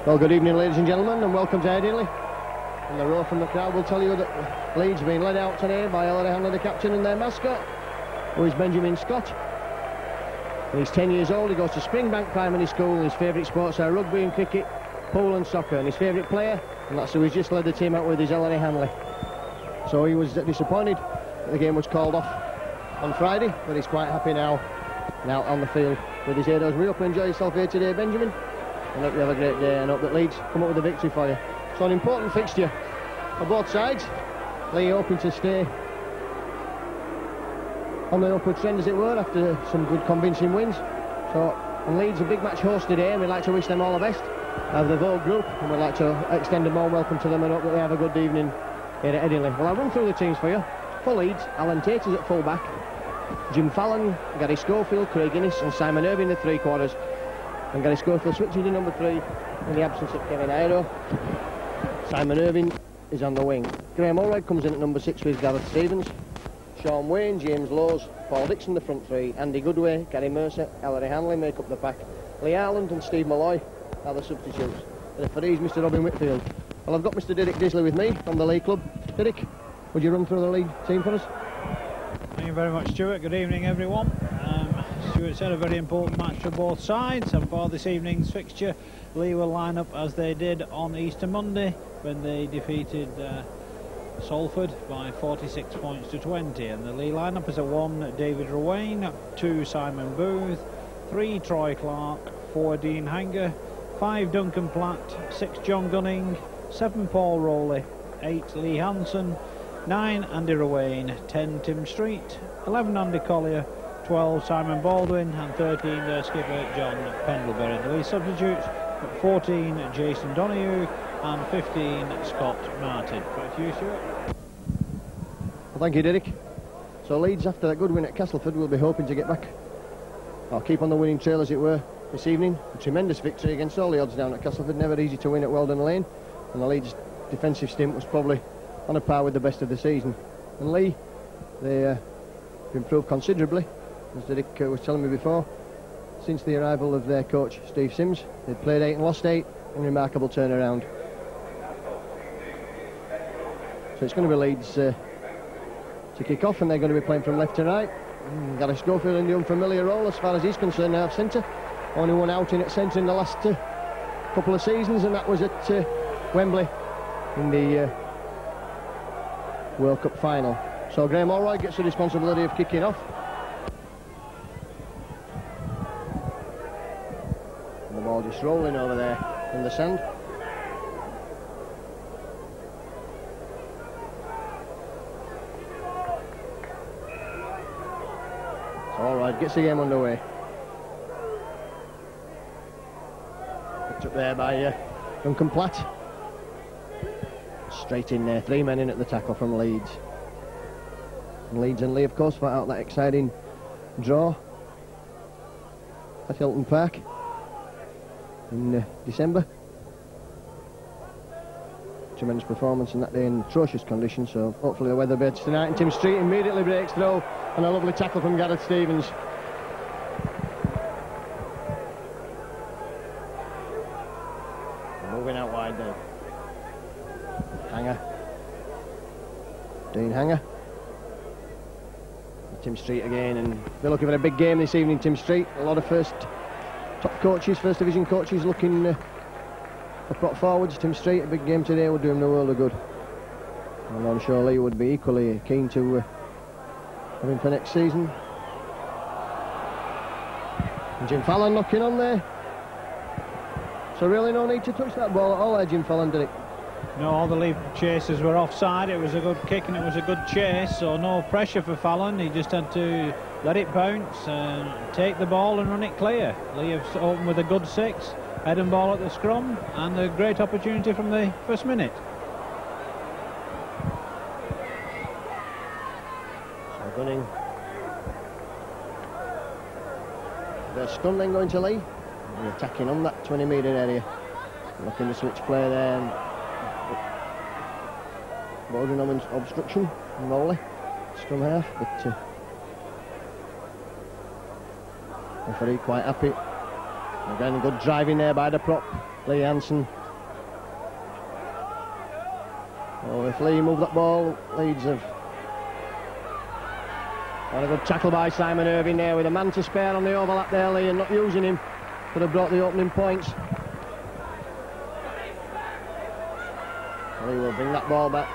Well, good evening, ladies and gentlemen, and welcome to Headingley. And the row from the crowd will tell you that Leeds have been led out today by Ellery Hanley, the captain, and their mascot, who is Benjamin Scott. And he's 10 years old. He goes to Springbank Primary School. His favourite sports are rugby and cricket, pool and soccer. And his favourite player, and that's who he's just led the team out with, is Ellery Hanley. So he was disappointed that the game was called off on Friday, but he's quite happy now out on the field with his heroes. We hope you enjoy yourself here today, Benjamin, and hope you have a great day, and hope that Leeds come up with a victory for you. So an important fixture for both sides. Leigh hoping to stay on the upward trend, as it were, after some good convincing wins. So, and Leeds a big match host today, and we'd like to wish them all the best of the Vogue group, and we'd like to extend a warm welcome to them and hope that they have a good evening here at Headingley. Well, I'll run through the teams for you. For Leeds, Alan Tate is at full back, Jim Fallon, Gary Schofield, Craig Innes and Simon Irving in the three quarters, and Gary Schofield switches to number 3 in the absence of Kevin Iro. Simon Irving is on the wing. Graham Allred comes in at number 6 with Gareth Stevens. Sean Wayne, James Lowes, Paul Dixon the front 3, Andy Goodway, Gary Mercer, Ellery Hanley make up the pack. Lee Ireland and Steve Malloy are the substitutes. The referees, Mr Robin Whitfield. Well, I've got Mr Derek Disley with me from the Leigh Club. Derek, would you run through the Leigh team for us? Thank you very much, Stuart. Good evening, everyone. Stuart said a very important match for both sides, and for this evening's fixture, Leigh will line up as they did on Easter Monday when they defeated Salford by 46 points to 20. And the Leigh lineup is a 1 David Ruane, 2 Simon Booth, 3 Troy Clark, 4 Dean Hanger, 5 Duncan Platt, 6 John Gunning, 7 Paul Rowley, 8 Lee Hansen, 9 Andy Ruane, 10 Tim Street, 11 Andy Collier, 12 Simon Baldwin and 13 their skipper John Pendlebury. The Leigh substitutes at 14 Jason Donoghue and 15 Scott Martin. Back to you, Stuart. Well, thank you, Derek. So Leeds, after that good win at Castleford, will be hoping to get back, or keep on the winning trail, as it were, this evening. A tremendous victory against all the odds down at Castleford. Never easy to win at Weldon Lane, and the Leeds defensive stint was probably on a par with the best of the season. And Leigh, they have improved considerably, as Derek was telling me before, since the arrival of their coach Steve Sims. They've played 8 and lost 8, a remarkable turnaround. So it's going to be Leeds to kick off, and they're going to be playing from left to right. Gary Schofield in the unfamiliar role as far as he's concerned now, centre. Only one outing at centre in the last couple of seasons, and that was at Wembley in the World Cup final. So Graham Allred gets the responsibility of kicking off. And the ball just rolling over there in the sand. So Allred gets the game underway. Picked up there by Duncan Platt. Straight in there, 3 men in at the tackle from Leeds. And Leeds and Leigh, of course, fought out that exciting draw at Hilton Park in December. Tremendous performance on that day in atrocious conditions, so hopefully the weather better tonight. And Tim Street immediately breaks through, and a lovely tackle from Gareth Stevens. Moving out wide there. Hanger. Dean Hanger. Tim Street again, and they're looking for a big game this evening, Tim Street. A lot of top coaches, first division coaches looking for prop forwards. Tim Street, a big game today, would do him the world of good. And I'm sure Leigh would be equally keen to have him for next season. And Jim Fallon knocking on there. So really no need to touch that ball at all there, Jim Fallon, did it? No, all the Leigh chasers were offside. It was a good kick and it was a good chase, so no pressure for Fallon. He just had to let it bounce and take the ball and run it clear. Leigh have opened with a good 6, head and ball at the scrum, and a great opportunity from the first minute. So Gunning. There's Scrum then going to Leigh. They're attacking on that 20-metre area. Looking to switch play there. Bordering on obstruction and Rowley, scrum half, but referee quite happy. Again, good driving there by the prop. Lee Hansen. Oh, if Leigh move that ball, Leeds have... What a good tackle by Simon Irving there, with a man to spare on the overlap there, Leigh, and not using him. Could have brought the opening points. Leigh will bring that ball back.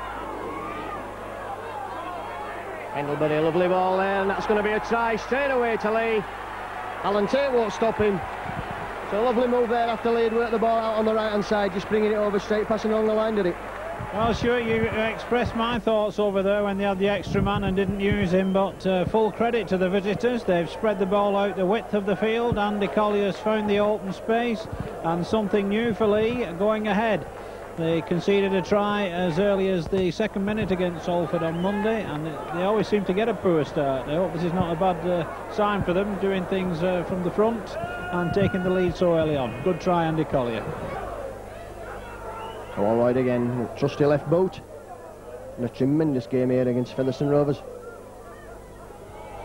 Pendlebury, a lovely ball there, and that's going to be a try straight away to Leigh. Alan Tate won't stop him. So a lovely move there after Leigh had worked the ball out on the right hand side, just bringing it over straight, passing along the line, did it? Well, Stuart, you expressed my thoughts over there when they had the extra man and didn't use him, but full credit to the visitors. They've spread the ball out the width of the field. Andy Collier's found the open space, and something new for Leigh going ahead. They conceded a try as early as the second minute against Salford on Monday, and they always seem to get a poor start. I hope this is not a bad sign for them, doing things from the front and taking the lead so early on. Good try, Andy Collier. So all right again, trusty left boot. And a tremendous game here against Featherstone Rovers.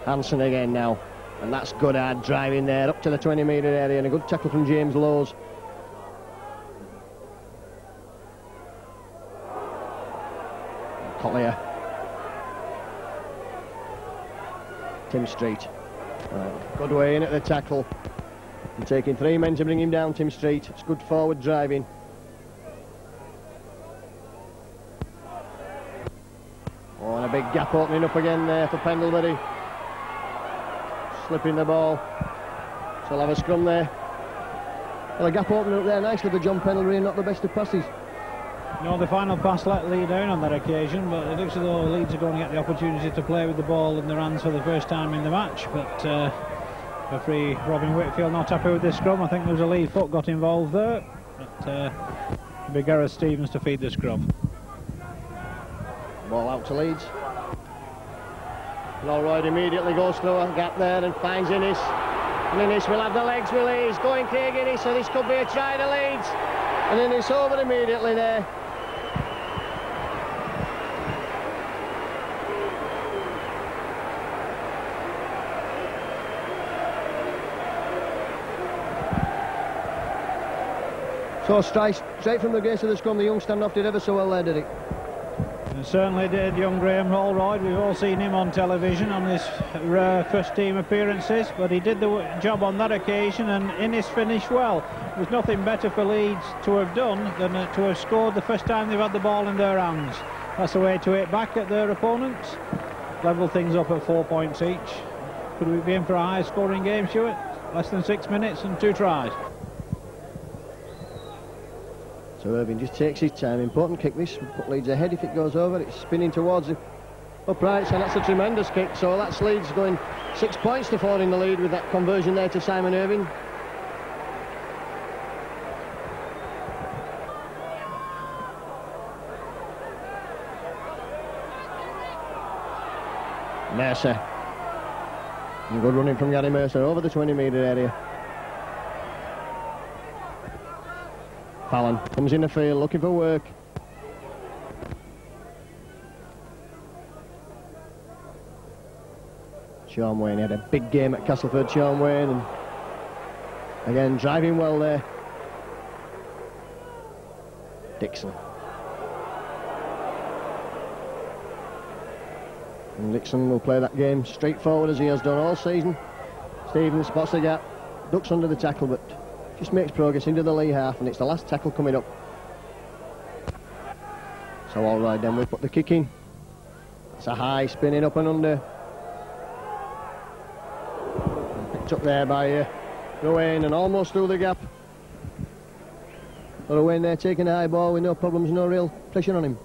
Hansen again now, and that's good hard driving there up to the 20-metre area, and a good tackle from James Lowes. Collier. Tim Street. Good way in at the tackle. And taking 3 men to bring him down, Tim Street. It's good forward driving. Oh, and a big gap opening up again there for Pendlebury. Slipping the ball. So they'll have a scrum there. Well, a gap opening up there nicely for John Pendlebury, and not the best of passes. No, the final pass let Leigh down on that occasion, but it looks as though Leeds are going to get the opportunity to play with the ball in their hands for the first time in the match. But referee Robin Whitfield not happy with this scrum. I think there was a lead foot got involved there. But it'll be Gareth Stevens to feed the scrum. Ball out to Leeds. Lolroyd immediately goes through a gap there and finds Innes. And Innes will have the legs with Leigh. He's going Craig Innes, so this could be a try to Leeds. And Innes over immediately there. So straight from the grace of the scrum, the young standoff did ever so well there, did he? It certainly did, young Graham Lolroyd. We've all seen him on television on his rare first team appearances, but he did the job on that occasion, and Innes finished well. There's nothing better for Leeds to have done than to have scored the first time they've had the ball in their hands. That's the way to hit back at their opponents. Level things up at 4 points each. Could we be in for a high scoring game, Stuart? Less than 6 minutes and 2 tries. So Irving just takes his time. Important kick this. Put Leeds ahead if it goes over. It's spinning towards the uprights, and that's a tremendous kick. So that's Leeds going 6 points to 4 in the lead with that conversion there to Simon Irving. Mercer. And good running from Gary Mercer over the 20-metre area. Fallon comes in the field looking for work. Sean Wayne had a big game at Castleford, Sean Wayne, and again driving well there. Dixon. And Dixon will play that game straightforward as he has done all season. Stevens spots the gap, ducks under the tackle, but just makes progress into the Leigh half, and it's the last tackle coming up. So all right then, we'll put the kick in. It's a high, spinning up and under. Picked up there by Rowan, and almost through the gap. Rowan there taking a high ball with no problems, no real pressure on him.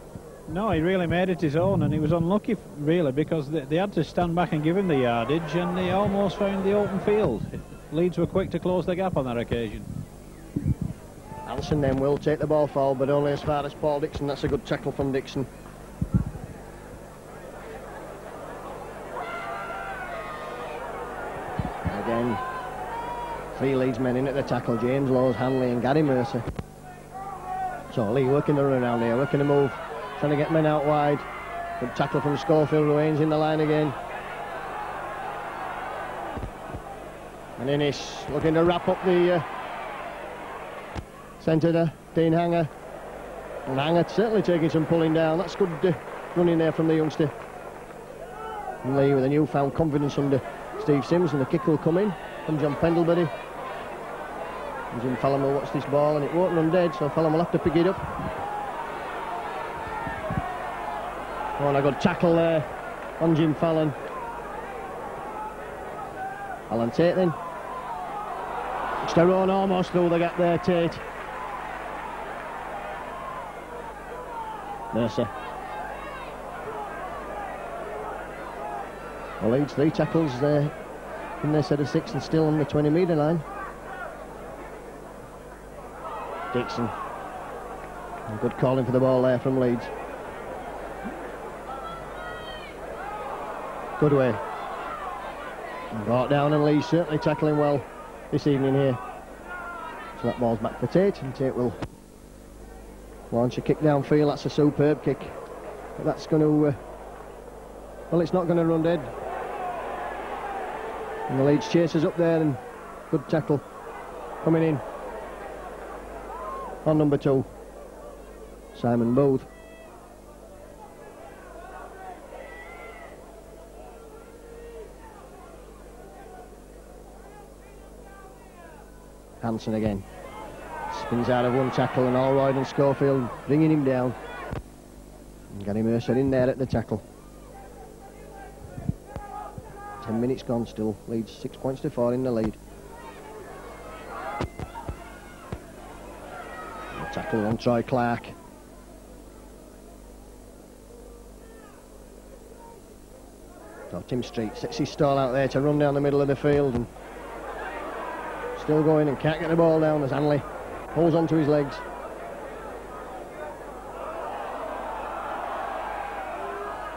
No, he really made it his own, and he was unlucky really, because they had to stand back and give him the yardage, and he almost found the open field. Leeds were quick to close the gap on that occasion. Hansen then will take the ball forward, but only as far as Paul Dixon. That's a good tackle from Dixon. Again, 3 Leeds men in at the tackle: James Lowes, Hanley and Gary Mercer. So Leigh working the run around here, working the move, trying to get men out wide. Good tackle from Schofield. Ruane's in the line again. And Innes looking to wrap up the Centre to Dean Hanger. And Hanger certainly taking some pulling down. That's good running there from the youngster. And Leigh with a newfound confidence under Steve Sims, and the kick will come in from John Pendlebury. And Jim Fallon will watch this ball, and it won't run dead, so Fallon will have to pick it up. Oh, and a good tackle there on Jim Fallon. Alan Tate then. It's their own almost through the gap there, Tate. Mercer. Well, Leeds 3 tackles there in their set of 6 and still on the 20-metre line. Dixon. And good calling for the ball there from Leeds. Good way. Brought down, and Leeds certainly tackling well this evening here. So that ball's back for Tate, and Tate will launch a kick downfield. That's a superb kick. But that's going to... well, it's not going to run dead. And the Leeds chasers up there, and good tackle coming in on number 2, Simon Booth. Hanson again. Spins out of one tackle, and Allroyd and Schofield bringing him down. And Gary Mercer in there at the tackle. 10 minutes gone still. Leeds 6 points to 4 in the lead. And tackle on Troy Clark. So Tim Street sets his stall out there to run down the middle of the field, and still going and can't get the ball down as Hanley holds onto his legs.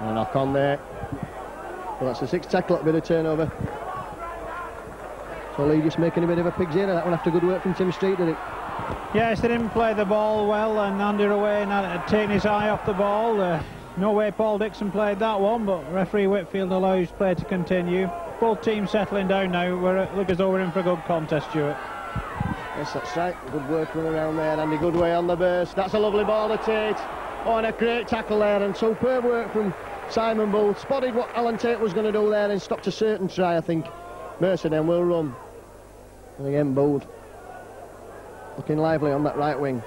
And a knock on there. Well, that's a 6th tackle, a bit of turnover. So Leigh just making a bit of a pig's ear of that one after good work from Tim Street, did it? Yes, they didn't play the ball well, and Andy Away had taken his eye off the ball. No way Paul Dixon played that one, but referee Whitfield allows play to continue. Both teams settling down now. Look as though we're in for a good contest, Stuart. Yes, that's right. Good work from around there. Andy Goodway on the burst. That's a lovely ball to Tate. Oh, and a great tackle there, and superb work from Simon Booth. Spotted what Alan Tate was going to do there and stopped a certain try, I think. Mercer then will run. And again, Booth looking lively on that right wing.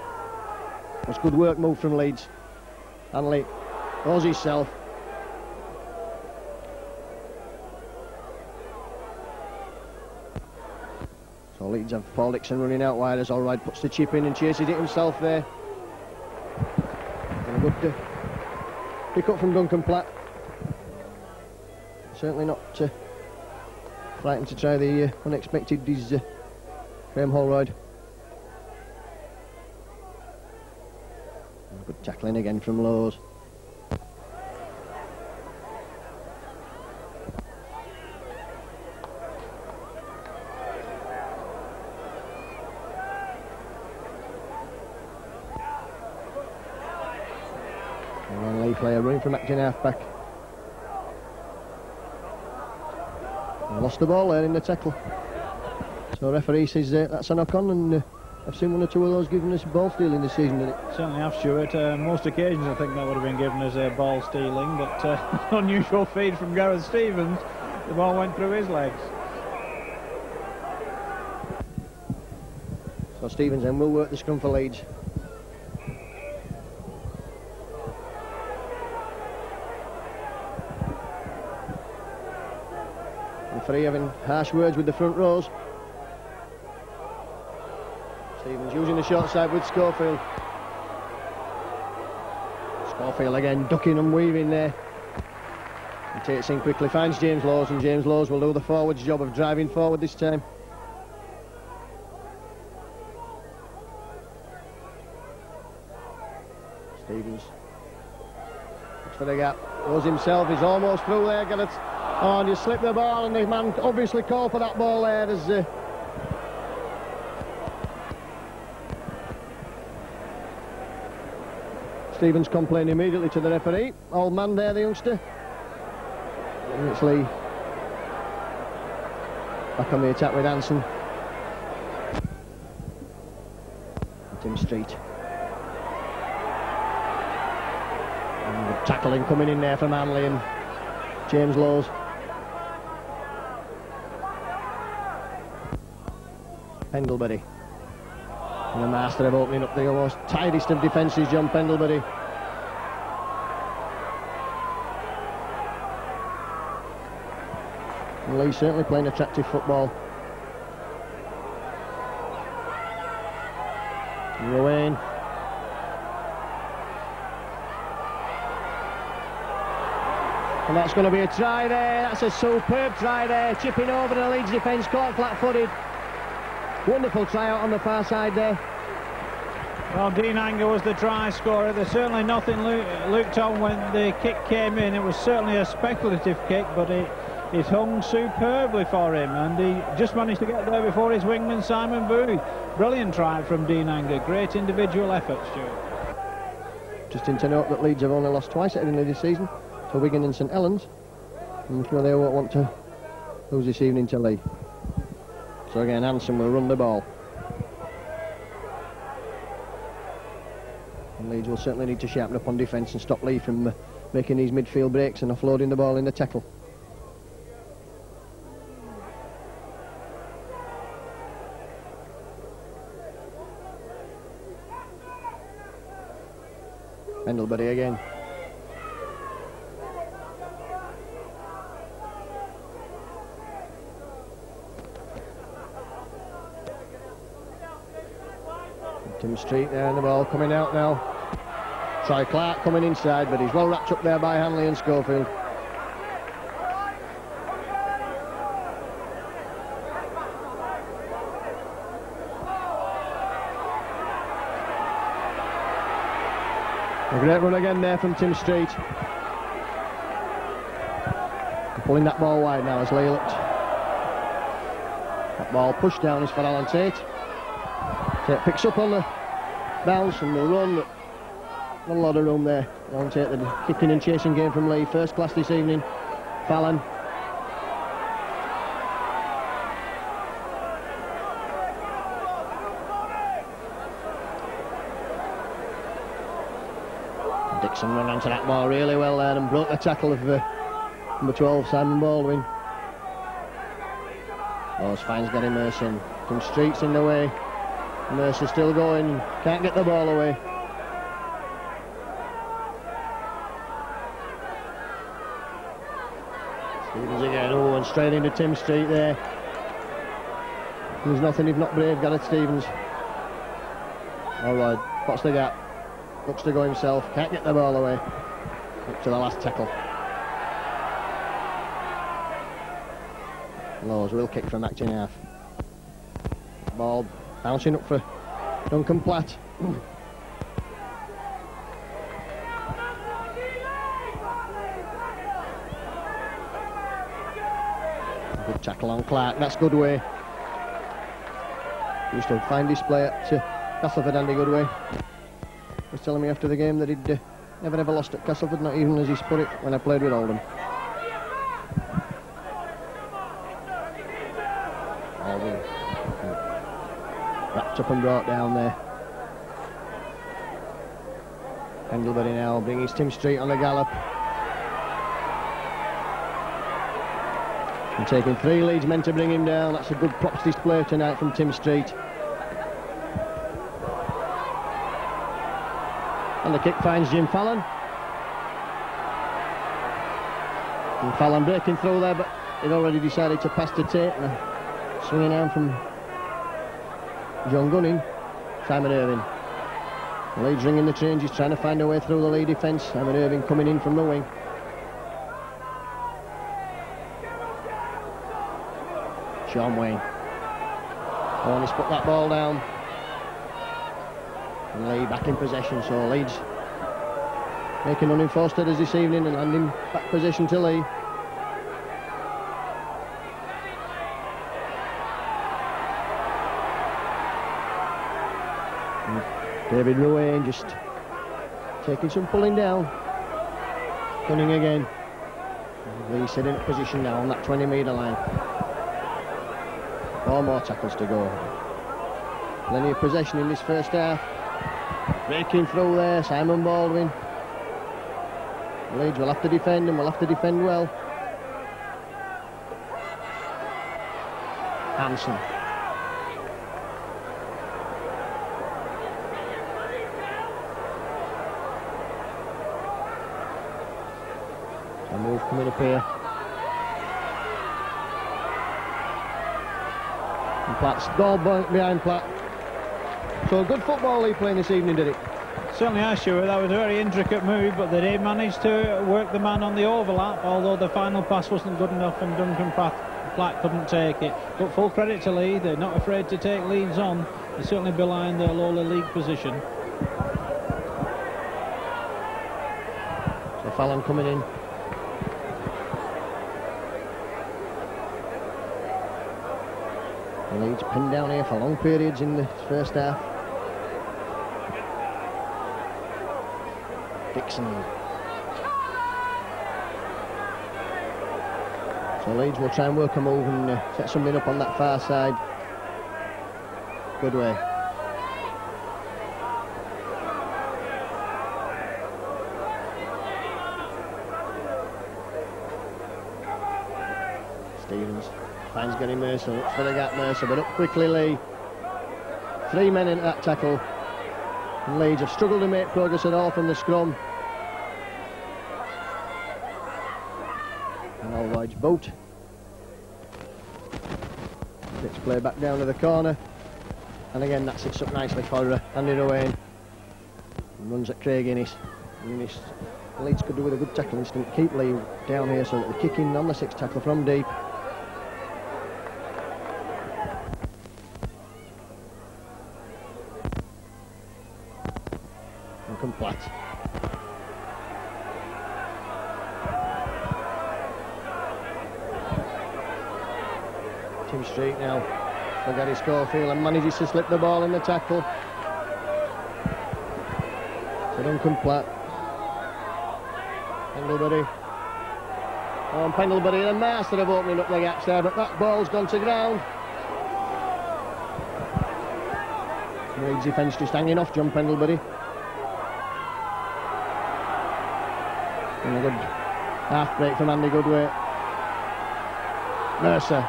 That's good work move from Leeds. Hanley knows himself. So Leeds have Paul Dixon running out wide as Allroyd puts the chip in and chases it himself there. And a good pick up from Duncan Platt. Certainly not frightened to try the unexpected is Graham Holroyd. And good tackling again from Lowe's. Player running from Acton half-back. Lost the ball there in the tackle. So referee says that's a knock-on, and I've seen one or two of those given us ball stealing this season, didn't it? Certainly have, Stuart. Most occasions I think that would have been given as a ball stealing, but unusual feed from Gareth Stevens. The ball went through his legs. So Stevens then will work the scrum for Leeds. Referee having harsh words with the front rows. Stevens using the short side with Schofield. Schofield again ducking and weaving there. And takes in quickly, finds James Laws, and James Laws will do the forwards job of driving forward this time. Stevens looks for the gap, goes himself, he's almost through there, got it. Oh, and you slip the ball, and the man obviously called for that ball there. There's Stevens complaining immediately to the referee. Old man there, the youngster. And it's Leigh back on the attack with Hanson. Tim Street. And the tackling coming in there from Hanley and James Lowes. Pendlebury. And the master of opening up the almost tightest of defences, John Pendlebury. And Leigh certainly playing attractive football. Rowan. And that's going to be a try there. That's a superb try there. Chipping over the Leeds defence, caught flat-footed. Wonderful try out on the far side there. Well, Dean Anger was the try scorer. There's certainly nothing looked on when the kick came in. It was certainly a speculative kick, but it hung superbly for him, and he just managed to get there before his wingman Simon Booth. Brilliant try from Dean Anger. Great individual effort, Stuart. Just to note that Leeds have only lost twice at the end of this season, to Wigan and St Helens. I'm sure they won't want to lose this evening to Leigh. So again, Hanson will run the ball. And Leeds will certainly need to sharpen up on defence and stop Leigh from making these midfield breaks and offloading the ball in the tackle. Pendlebury again. Tim Street there, and the ball coming out now. Try Clark coming inside, but he's well wrapped up there by Hanley and Schofield. A great run again there from Tim Street. Pulling that ball wide now as Leigh looked. That ball pushed down is for Alan Tate. Tate picks up on the bounce and the run. A lot of room there. Alan Tate, the kicking and chasing game from Leigh. First class this evening. Fallon. Dixon run onto that ball really well there and broke the tackle of number 12, Simon Baldwin. Lowes finds Gary Merson. Tim Street's in the way. Mercer still going, can't get the ball away. Stevens again, oh, and straight into Tim Street there. There's nothing if not brave, Gareth Stevens. Alright, spots the gap. Looks to go himself, can't get the ball away. Up to the last tackle. Lowes will kick from back in half. Ball bouncing up for Duncan Platt. Good tackle on Clark, that's Goodway. Used to fine display at Castleford, Andy Goodway. He was telling me after the game that he'd never ever lost at Castleford, not even as he's put it, when I played with Oldham. Wrapped up and brought down there. Pendlebury now brings Tim Street on the gallop. And taking 3 Leeds men to bring him down. That's a good props display tonight from Tim Street. And the kick finds Jim Fallon. And Fallon breaking through there, but he'd already decided to pass to Tate. Swinging down from John Gunning, Simon Irving. Leeds ringing the changes, trying to find a way through the Leigh defence. Simon Irving coming in from the wing. Sean Wayne. Oh, he's put that ball down. And Leigh back in possession, so Leeds making unenforced headers this evening and handing back possession to Leigh. David Ruane just taking some pulling down. Gunning again. Leigh setting up position now on that 20-metre line. 4 more tackles to go. Plenty of possession in this first half. Breaking through there, Simon Baldwin. Leeds will have to defend, and will have to defend well. Hansen. A move coming up here. And Platt's goal behind Platt. So good football he playing this evening, did it? Certainly I sure. That was a very intricate move, but they did manage to work the man on the overlap, although the final pass wasn't good enough and Duncan Platt couldn't take it. But full credit to Leigh, they're not afraid to take leads on. They certainly behind their lowly league position. So Fallon coming in. Leeds pinned down here for long periods in the first half. Dixon. So Leeds will try and work a move and set something up on that far side. Good way. Stevens finds Gary Mercer, looks for the gap Mercer, but up quickly Leigh. 3 men into that tackle. And Leeds have struggled to make progress at all from the scrum. And Allroyd's boot. Gets play back down to the corner. And again that sits up nicely for Andy Owain. Runs at Craig Innes. Leeds could do with a good tackle instant. Keep Leigh down here so that they're kicking on the 6th tackle from deep. Platt. Tim Street now for Gary Schofield and manages to slip the ball in the tackle. So Duncan Platt. Pendlebury. Oh, and Pendlebury and master of opening up the gaps there, but that ball's gone to ground. Leeds defence just hanging off John Pendlebury. And a good half break from Andy Goodway. Mercer.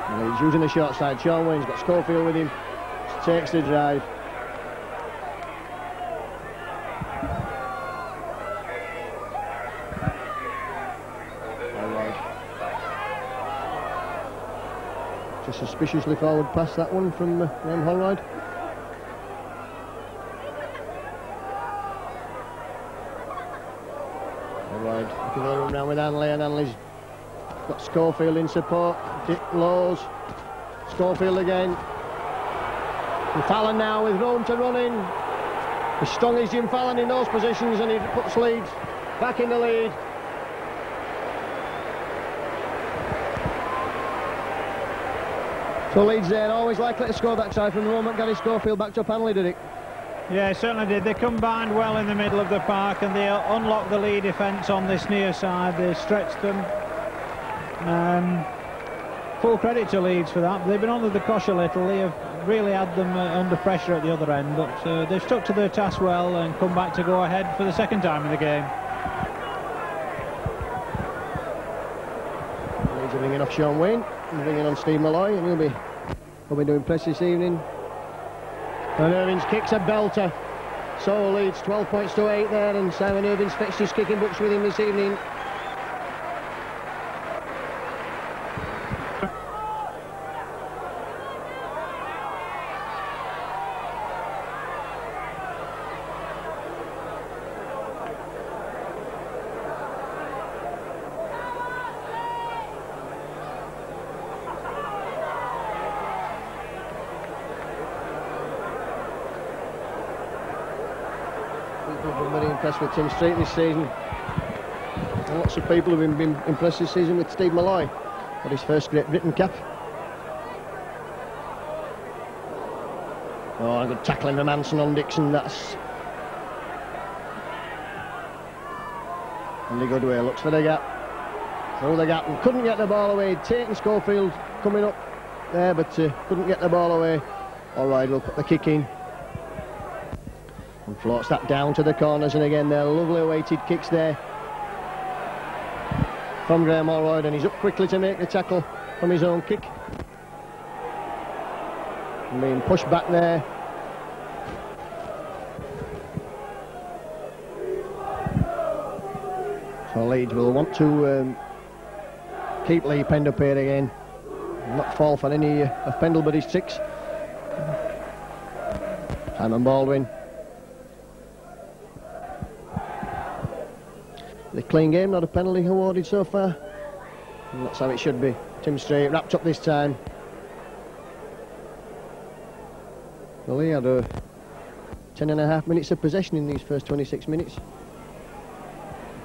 And he's using the short side. Sean Wayne's got Schofield with him. Just takes the drive. Just suspiciously forward pass that one from Graham Holroyd. Looking for the run round with Hanley, and Hanley's got Schofield in support. Dick Lowe's. Schofield again. And Fallon now with room to run in. As strong as Jim Fallon in those positions, and he puts Leeds back in the lead. So Leeds there, always likely to score backside from the moment Gary Schofield backed up Hanley, did it? Yeah, it certainly did. They combined well in the middle of the park and they unlocked the Leigh defence on this near side. They stretched them. Full credit to Leeds for that. They've been under the cosh a little. They have really had them under pressure at the other end, but they've stuck to their task well and come back to go ahead for the second time in the game. Leeds are bringing off Sean Wayne and bringing on Steve Malloy, and he'll be hoping to impress this evening. And Irvin's kick's a belter. So Leeds 12 points to 8 there, and Simon Irvin's fetched his kicking books with him this evening. I've been very impressed with Tim Street this season. And lots of people have been impressed this season with Steve Malloy for his first Great Britain cap. Oh, a good tackling from Hansen on Dixon. That's Andy Goodway looks for the gap. through the gap and couldn't get the ball away. Tate and Schofield coming up there, but couldn't get the ball away. All right, we'll put the kick in and floats that down to the corners, and again they're lovely weighted kicks there from Graham Allroyd, and he's up quickly to make the tackle from his own kick. And being pushed back there. So Leeds will want to keep Leigh penned up here again, not fall for any of Pendlebury's tricks. Simon Baldwin. The clean game, not a penalty awarded so far. And that's how it should be. Tim Strait wrapped up this time. Well, he had 10.5 minutes of possession in these first 26 minutes.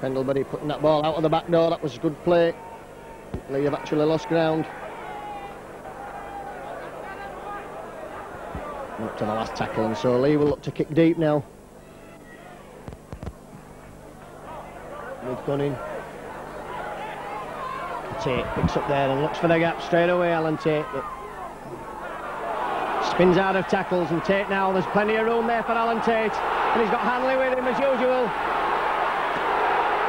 Pendlebury putting that ball out of the back door, that was a good play. Leigh have actually lost ground. Up to the last tackle, and so Leigh will look to kick deep now. With Gunning. Tate picks up there and looks for the gap straight away, Alan Tate, but spins out of tackles, and Tate now, there's plenty of room there for Alan Tate, and he's got Hanley with him as usual.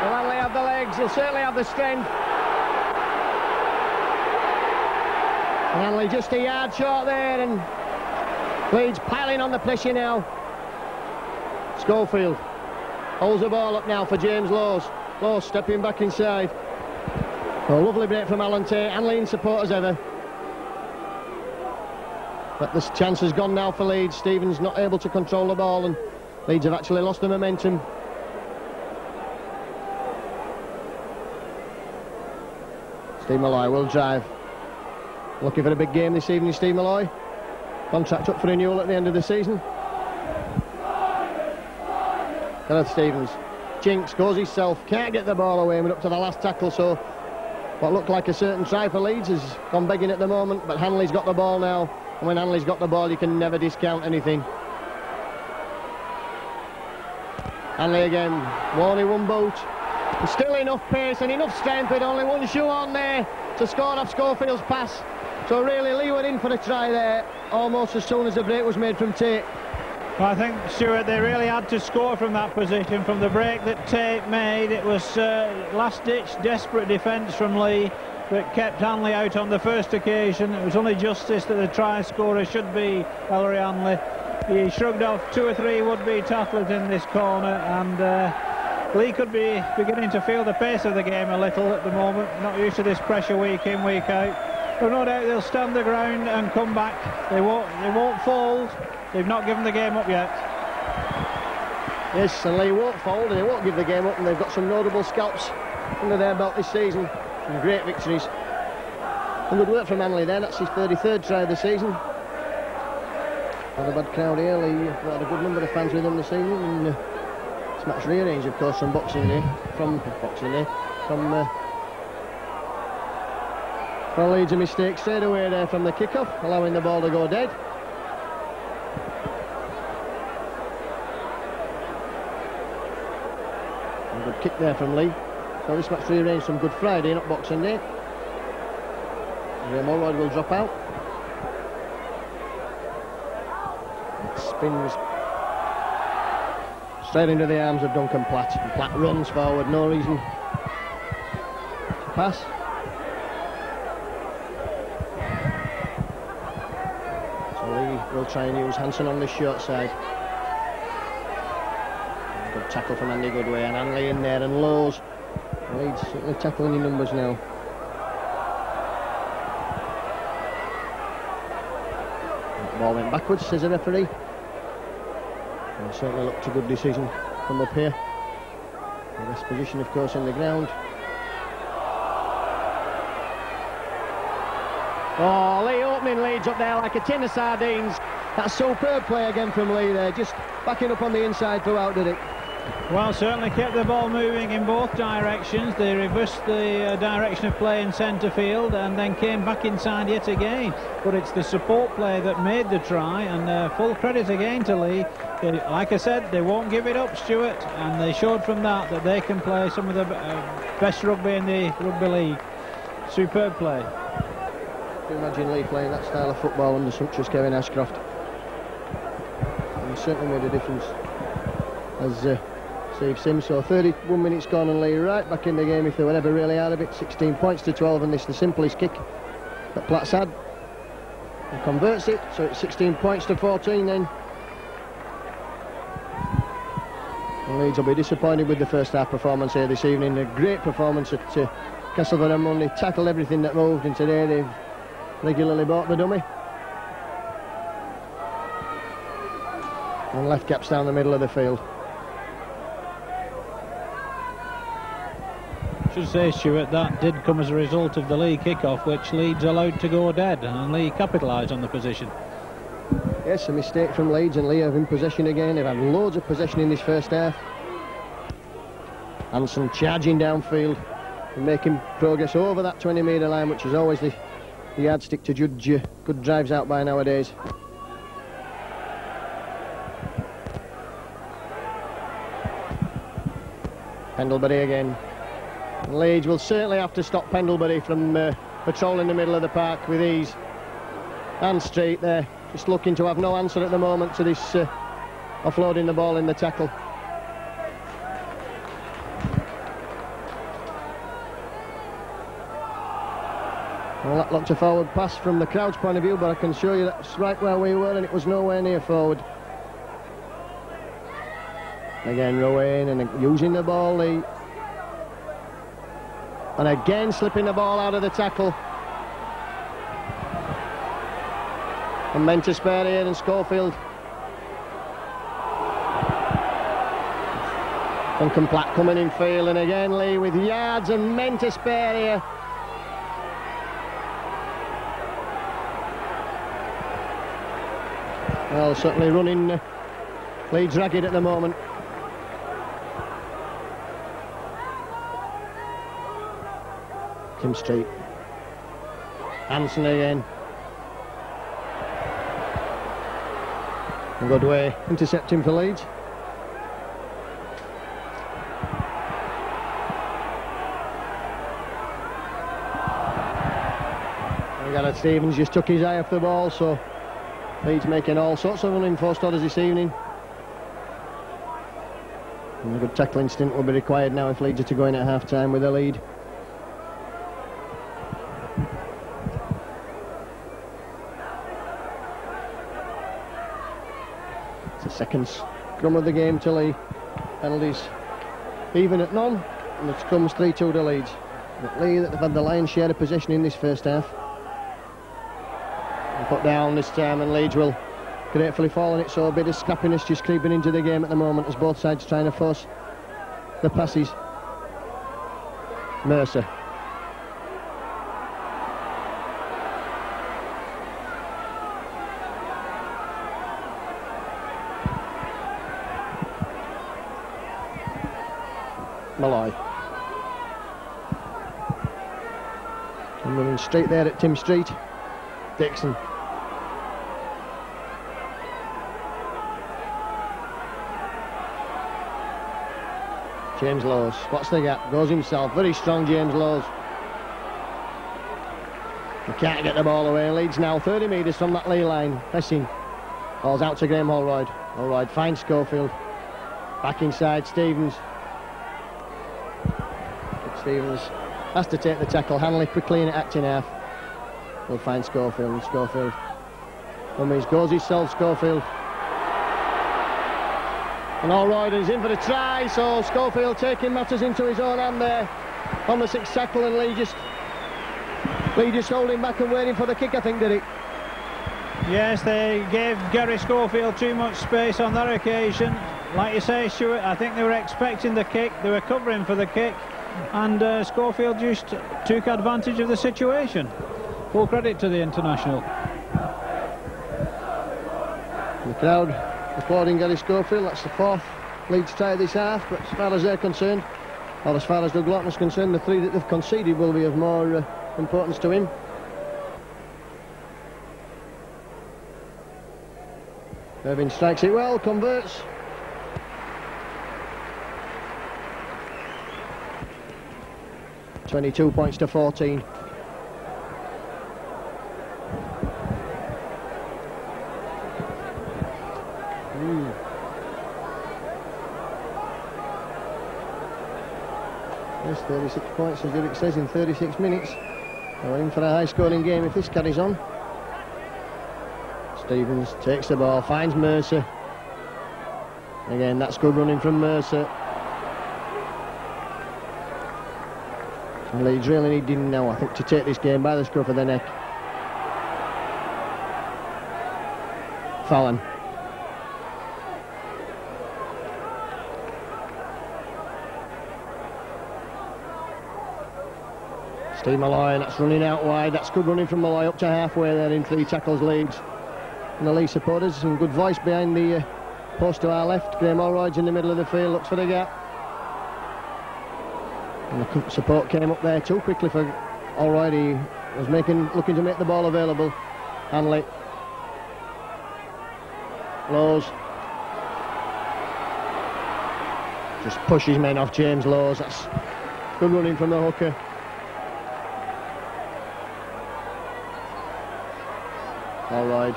Will Hanley have the legs? He'll certainly have the strength. And Hanley just a yard short there, and Leeds piling on the pressure now. Schofield holds the ball up now for James Lowes. Lowes stepping back inside. A lovely break from Alan Tate. Hanley in support as ever. But this chance has gone now for Leeds. Stevens not able to control the ball, and Leeds have actually lost the momentum. Steve Malloy will drive. Looking for a big game this evening, Steve Malloy. Contract up for renewal at the end of the season. Gareth Stevens. Jinks goes himself, can't get the ball away, went up to the last tackle, so what looked like a certain try for Leeds has gone begging at the moment, but Hanley's got the ball now, and when Hanley's got the ball you can never discount anything. Hanley again, only one boot, and still enough pace and enough strength with only one shoe on there to score off Schofield's pass. So really Leigh were in for a try there almost as soon as the break was made from Tate. Well, I think, Stuart, they really had to score from that position, from the break that Tate made. It was last-ditch, desperate defence from Leigh that kept Hanley out on the first occasion. It was only justice that the try scorer should be Ellery Hanley. He shrugged off 2 or 3 would-be tacklers in this corner, and Leigh could be beginning to feel the pace of the game a little at the moment, not used to this pressure week in, week out. But no doubt they'll stand the ground and come back. They won't fold. They've not given the game up yet. Yes, and Leigh won't fold and they won't give the game up, and they've got some notable scalps under their belt this season. Some great victories. And good work from Hanley there, that's his 33rd try of the season. Not a bad crowd here. Leigh had a good number of fans with them this evening, and it's match rearranged of course from Boxing Day. Well, Leeds a mistake straight away there from the kick-off, allowing the ball to go dead. A good kick there from Leigh. So this match rearranged from Good Friday, not Boxing Day. Graham Allroyd will drop out. It spins straight into the arms of Duncan Platt. And Platt runs forward, no reason to pass. Will try and use Hanson on the short side. Good tackle from Andy Goodway, and Hanley in there, and Lowes. Leeds certainly tackling in numbers now. The ball went backwards, says the referee. And certainly looked a good decision from up here. The best position, of course, in the ground. Oh, Leigh opening Leeds up there like a tin of sardines. That's superb play again from Leigh there, just backing up on the inside throughout, did it? Well, certainly kept the ball moving in both directions. They reversed the direction of play in centre field and then came back inside yet again. But it's the support play that made the try, and full credit again to Leigh. Like I said, they won't give it up, Stuart, and they showed from that they can play some of the best rugby in the rugby league. Superb play. Can you imagine Leigh playing that style of football under such as Kevin Ashcroft? And he certainly made a difference as Steve Sims. So 31 minutes gone and Leigh right back in the game if they were ever really out of it. 16 points to 12, and this is the simplest kick that Platt's had. And converts it, so it's 16 points to 14 then. And Leeds will be disappointed with the first half performance here this evening. A great performance at Castleford on Monday, tackled everything that moved, and today they've regularly bought the dummy. And left caps down the middle of the field. Should say, Stuart, that did come as a result of the Leigh kick-off, which Leeds allowed to go dead, and Leigh capitalised on the position. Yes, a mistake from Leeds, and Leigh have in possession again. They've had loads of possession in this first half. Hanson charging downfield and making progress over that 20-metre line, which is always the yardstick to judge good drives out by nowadays. Pendlebury again. Leeds will certainly have to stop Pendlebury from patrolling the middle of the park with ease. And Street there, just looking to have no answer at the moment to this offloading the ball in the tackle. Well, that looked a forward pass from the crowd's point of view, but I can show you that's right where we were, and it was nowhere near forward. Again, Rowan and using the ball, Leigh. And again slipping the ball out of the tackle. And meant to spare here, and Schofield. Duncan Platt coming in field, and again Leigh with yards and meant to spare here. Well, certainly running Leeds ragged at the moment. Tim Street. Hanson again. A good way intercepting for Leeds. Gareth Stevens just took his eye off the ball, so Leeds making all sorts of unenforced orders this evening. And a good tackling stint will be required now if Leeds are to go in at half-time with a lead. It's the second scrum of the game to Leigh. Penalties even at none, and it comes 3-2 to Leeds. But Leigh, that they've had the lion's share of possession in this first half. Put down this time, and Leeds will gratefully fall on it, so a bit of scrappiness just creeping into the game at the moment as both sides trying to force the passes. Mercer. Malloy. And running straight there at Tim Street. Dixon. James Lowes spots the gap, goes himself, very strong James Lowes. He can't get the ball away. Leeds now 30 metres from that Leigh line, pressing. Ball's out to Graham Holroyd. Holroyd finds Schofield. Back inside Stevens. Stevens has to take the tackle. Hanley quickly in at acting half. Will find Schofield, and Schofield goes himself, Schofield. And Holroyd is in for the try, so Schofield taking matters into his own hand there on the sixth tackle, and Leigh just holding back and waiting for the kick, I think, did he? Yes, they gave Gary Schofield too much space on that occasion. Like you say, Stuart, I think they were expecting the kick, they were covering for the kick, and Schofield just took advantage of the situation. Full credit to the international. The crowd applauding Gary Schofield. That's the fourth Leeds try this half, but as far as they're concerned, or as far as Doug Lawton is concerned, the 3 that they've conceded will be of more importance to him. Irving strikes it well, converts. $22 points to 14. Yes, 36 points, as Derek says, in 36 minutes. We're in for a high-scoring game if this carries on. Stevens takes the ball, finds Mercer. Again, that's good running from Mercer. And Leeds really needed him now, I think, to take this game by the scruff of the neck. Fallon. Steve Malloy, that's running out wide. That's good running from Malloy up to halfway there in 3 tackles Leeds. And the Leeds supporters, some good voice behind the post to our left. Graham Allroyd's in the middle of the field, looks for the gap. And the support came up there too quickly for Allroyd. He was looking to make the ball available. Hanley. Lowes. Just pushes men off James Lowes. That's good running from the hooker. Allroyd.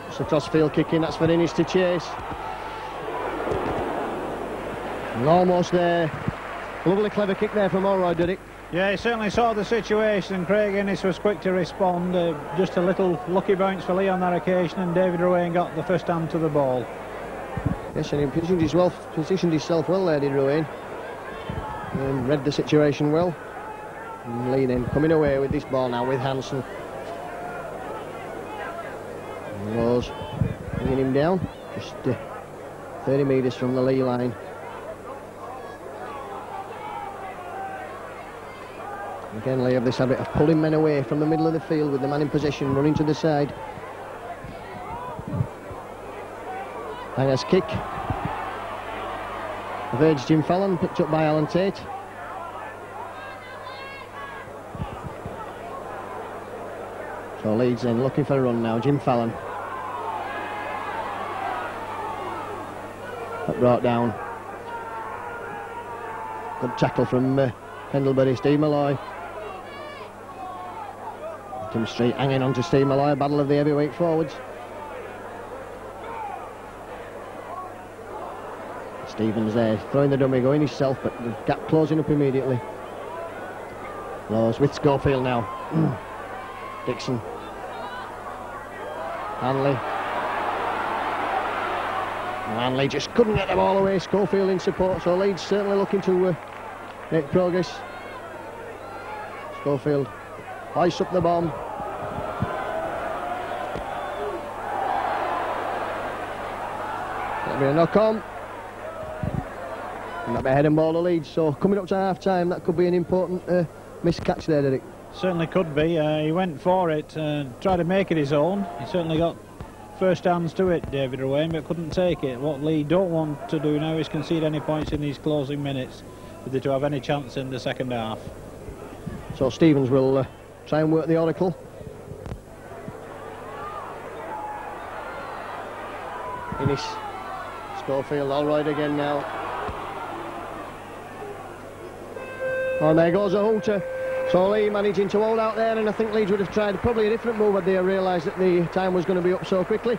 It's a cross-field kicking, that's for Innes to chase. And almost there. Lovely clever kick there from Allroyd, did it? Yeah, he certainly saw the situation. Craig Innes was quick to respond. Just a little lucky bounce for Leigh on that occasion, and David Ruane got the first hand to the ball. Yes, and he positioned himself well there, did Ruane. Read the situation well. And Leigh then coming away with this ball now with Hansen. Lowes bringing him down, just 30 metres from the Leigh line. Again, Leigh have this habit of pulling men away from the middle of the field with the man in possession running to the side. Hanger's kick. Average Jim Fallon, picked up by Alan Tate. So Leeds then looking for a run now. Jim Fallon. Brought down. Good tackle from Pendlebury. Steve Malloy. Tim Street hanging on to Steve Malloy. Battle of the heavyweight forwards. Stevens there throwing the dummy, going himself, but the gap closing up immediately. Lowes with Schofield now. Dixon. Hanley. Hanley just couldn't get the ball away. Schofield in support, so Leeds certainly looking to make progress. Schofield hoists up the bomb. That'll be a knock-on. And that'll be a head and ball to Leeds, so coming up to half-time, that could be an important missed catch there, Derek. Certainly could be. He went for it, tried to make it his own. He certainly got first hands to it, David Ruane, but couldn't take it. What Leigh don't want to do now is concede any points in these closing minutes for them to have any chance in the second half. So Stevens will try and work the oracle. Innes. Schofield, Allroyd again now. Oh, and there goes a hooter. So Leigh managing to hold out there, and I think Leeds would have tried probably a different move had they realised that the time was going to be up so quickly.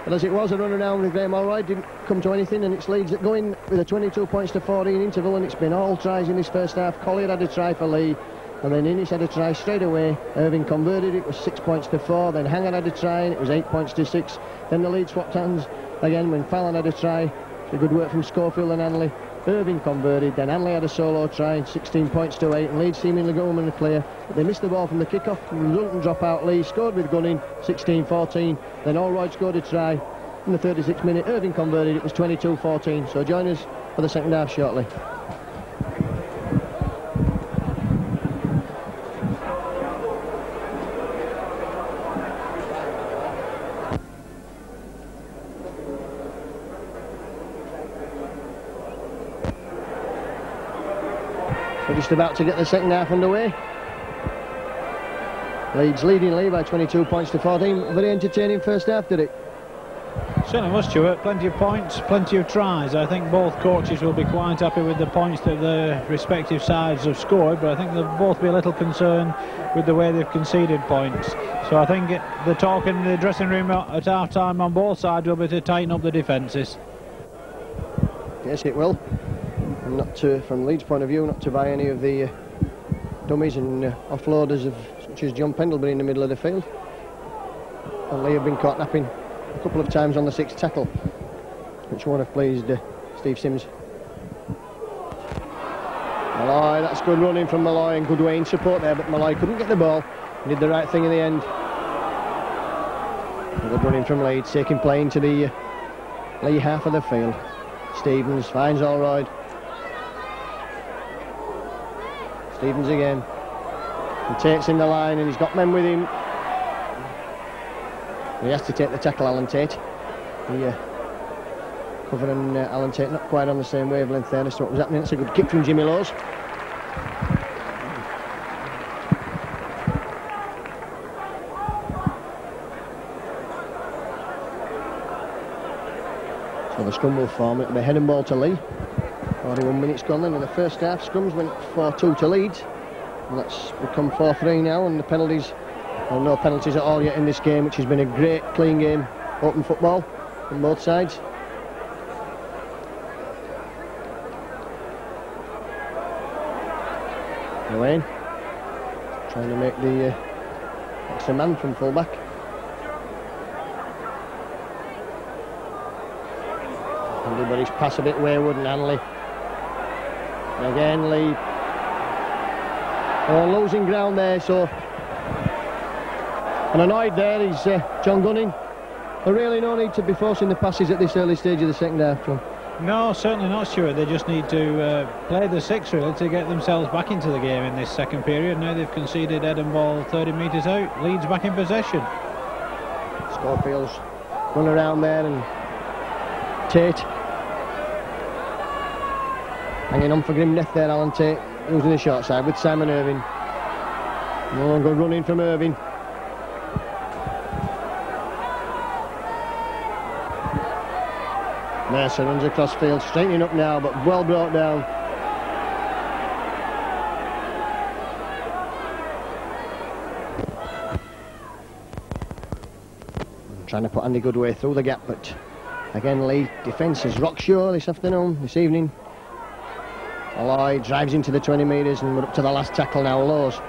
But as it was, a run around with Graham Allroyd didn't come to anything, and it's Leeds that go in with a 22 points to 14 interval, and it's been all tries in this first half. Collier had a try for Leigh, and then Innes had a try straight away. Irving converted, it was 6 points to 4. Then Hanger had a try, and it was 8 points to 6. Then the Leeds swapped hands again when Fallon had a try. So good work from Schofield and Hanley. Irving converted, then Hanley had a solo try, 16 points to 8, and Leeds seemingly going in the clear. But they missed the ball from the kick-off, resultant drop out. Leigh scored with Gunning, 16-14. Then Allroyd scored a try in the 36th minute. Irving converted, it was 22-14. So join us for the second half shortly. We're just about to get the second half underway. Leeds leading Leigh by 22 points to 14. Very entertaining first half, did it? Certainly was, Stuart. Plenty of points, plenty of tries. I think both coaches will be quite happy with the points that the respective sides have scored, but I think they'll both be a little concerned with the way they've conceded points. So I think the talk in the dressing room at half-time on both sides will be to tighten up the defences. Yes, it will. And not to, from Leeds' point of view, not to buy any of the dummies and offloaders such as John Pendlebury in the middle of the field. And Leigh have been caught napping a couple of times on the sixth tackle, which won't have pleased Steve Sims. Malloy, that's good running from Malloy, and good way in support there, but Malloy couldn't get the ball. He did the right thing in the end. Good running from Leeds, taking play into the Leigh half of the field. Stevens finds Allroyd. Stevens again. He takes in the line, and he's got men with him. He has to take the tackle, Alan Tate. Covering Alan Tate not quite on the same wavelength there as to what was happening. That's a good kick from Jimmy Lowes. So the scrum will form. It'll be head and ball to Leigh. 41 minutes gone then in the first half. Scrums went 4-2 to Leeds. And that's become 4-3 now, and the penalties, well, no penalties at all yet in this game, which has been a great clean game, open football on both sides. Wayne trying to make the extra man from full-back. Everybody's pass a bit wayward, and Hanley. And again, Leigh. Oh, losing ground there, so. And annoyed there is John Gunning. There really no need to be forcing the passes at this early stage of the second half, John. No, certainly not, Stuart. They just need to play the six, really, to get themselves back into the game in this second period. Now they've conceded head and ball 30 metres out. Leeds back in possession. Scorefield's run around there, and Tate hanging on for grim death there, Alan Tate, using the short side with Simon Irving. Oh, good running from Irving. Mercer runs across field, straightening up now, but well brought down. Trying to put Andy Goodway through the gap, but again Leigh defence is rock sure this evening. Malloy drives into the 20 metres, and we're up to the last tackle now. Lowes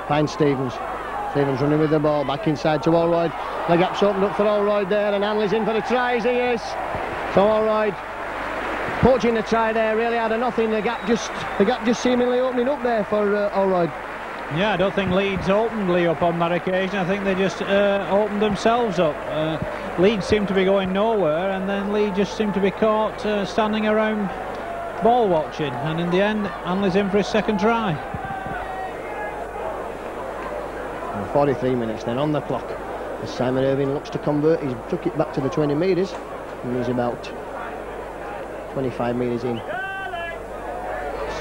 finds Stevens. Stevens running with the ball, back inside to Allroyd. The gap's opened up for Allroyd there, and Hanley's in for the try, he is. So Allroyd poaching the try there, really out of nothing. The gap just seemingly opening up there for Allroyd. Yeah, I don't think Leeds opened Leigh up on that occasion. I think they just opened themselves up. Leeds seemed to be going nowhere, and then Leigh just seemed to be caught standing around ball watching, and in the end Hanley's in for his second try. 43 minutes then on the clock as Simon Irving looks to convert. He's took it back to the 20 metres, and he's about 25 metres in.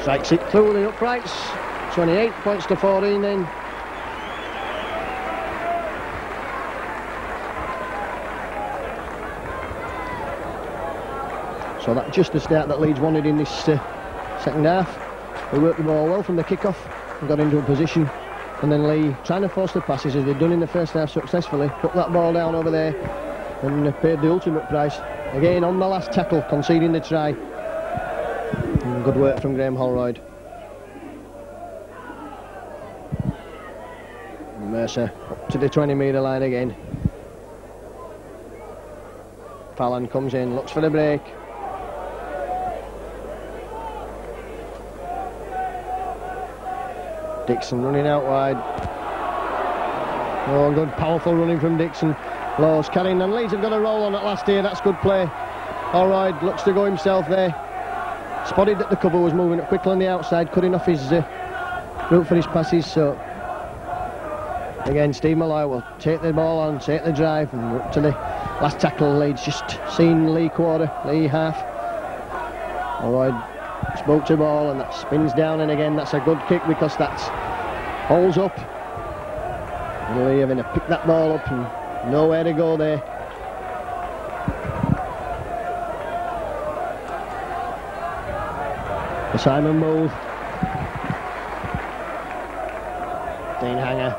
Strikes it through the uprights. 28 points to 14 then. So that's just the start that Leeds wanted in this second half. They worked the ball well from the kick-off and got into a position, and then Leigh trying to force the passes as they'd done in the first half successfully, put that ball down over there and paid the ultimate price. Again on the last tackle, conceding the try. And good work from Graham Holroyd. Mercer up to the 20 metre line again. Fallon comes in, looks for the break. Dixon running out wide. Oh, good powerful running from Dixon. Lowes carrying, and Leeds have got a roll on at last here. That's good play. Allroyd looks to go himself there. Spotted that the cover was moving up quickly on the outside, cutting off his route for his passes. So again, Steve Malloy will take the ball on, take the drive, and up to the last tackle. Leeds just seen Leigh quarter, Leigh half. Allroyd Spoke to ball, and that spins down, and again that's a good kick because that's holds up. And Leigh having to pick that ball up and nowhere to go there. For Simon Booth. Dean Hanger.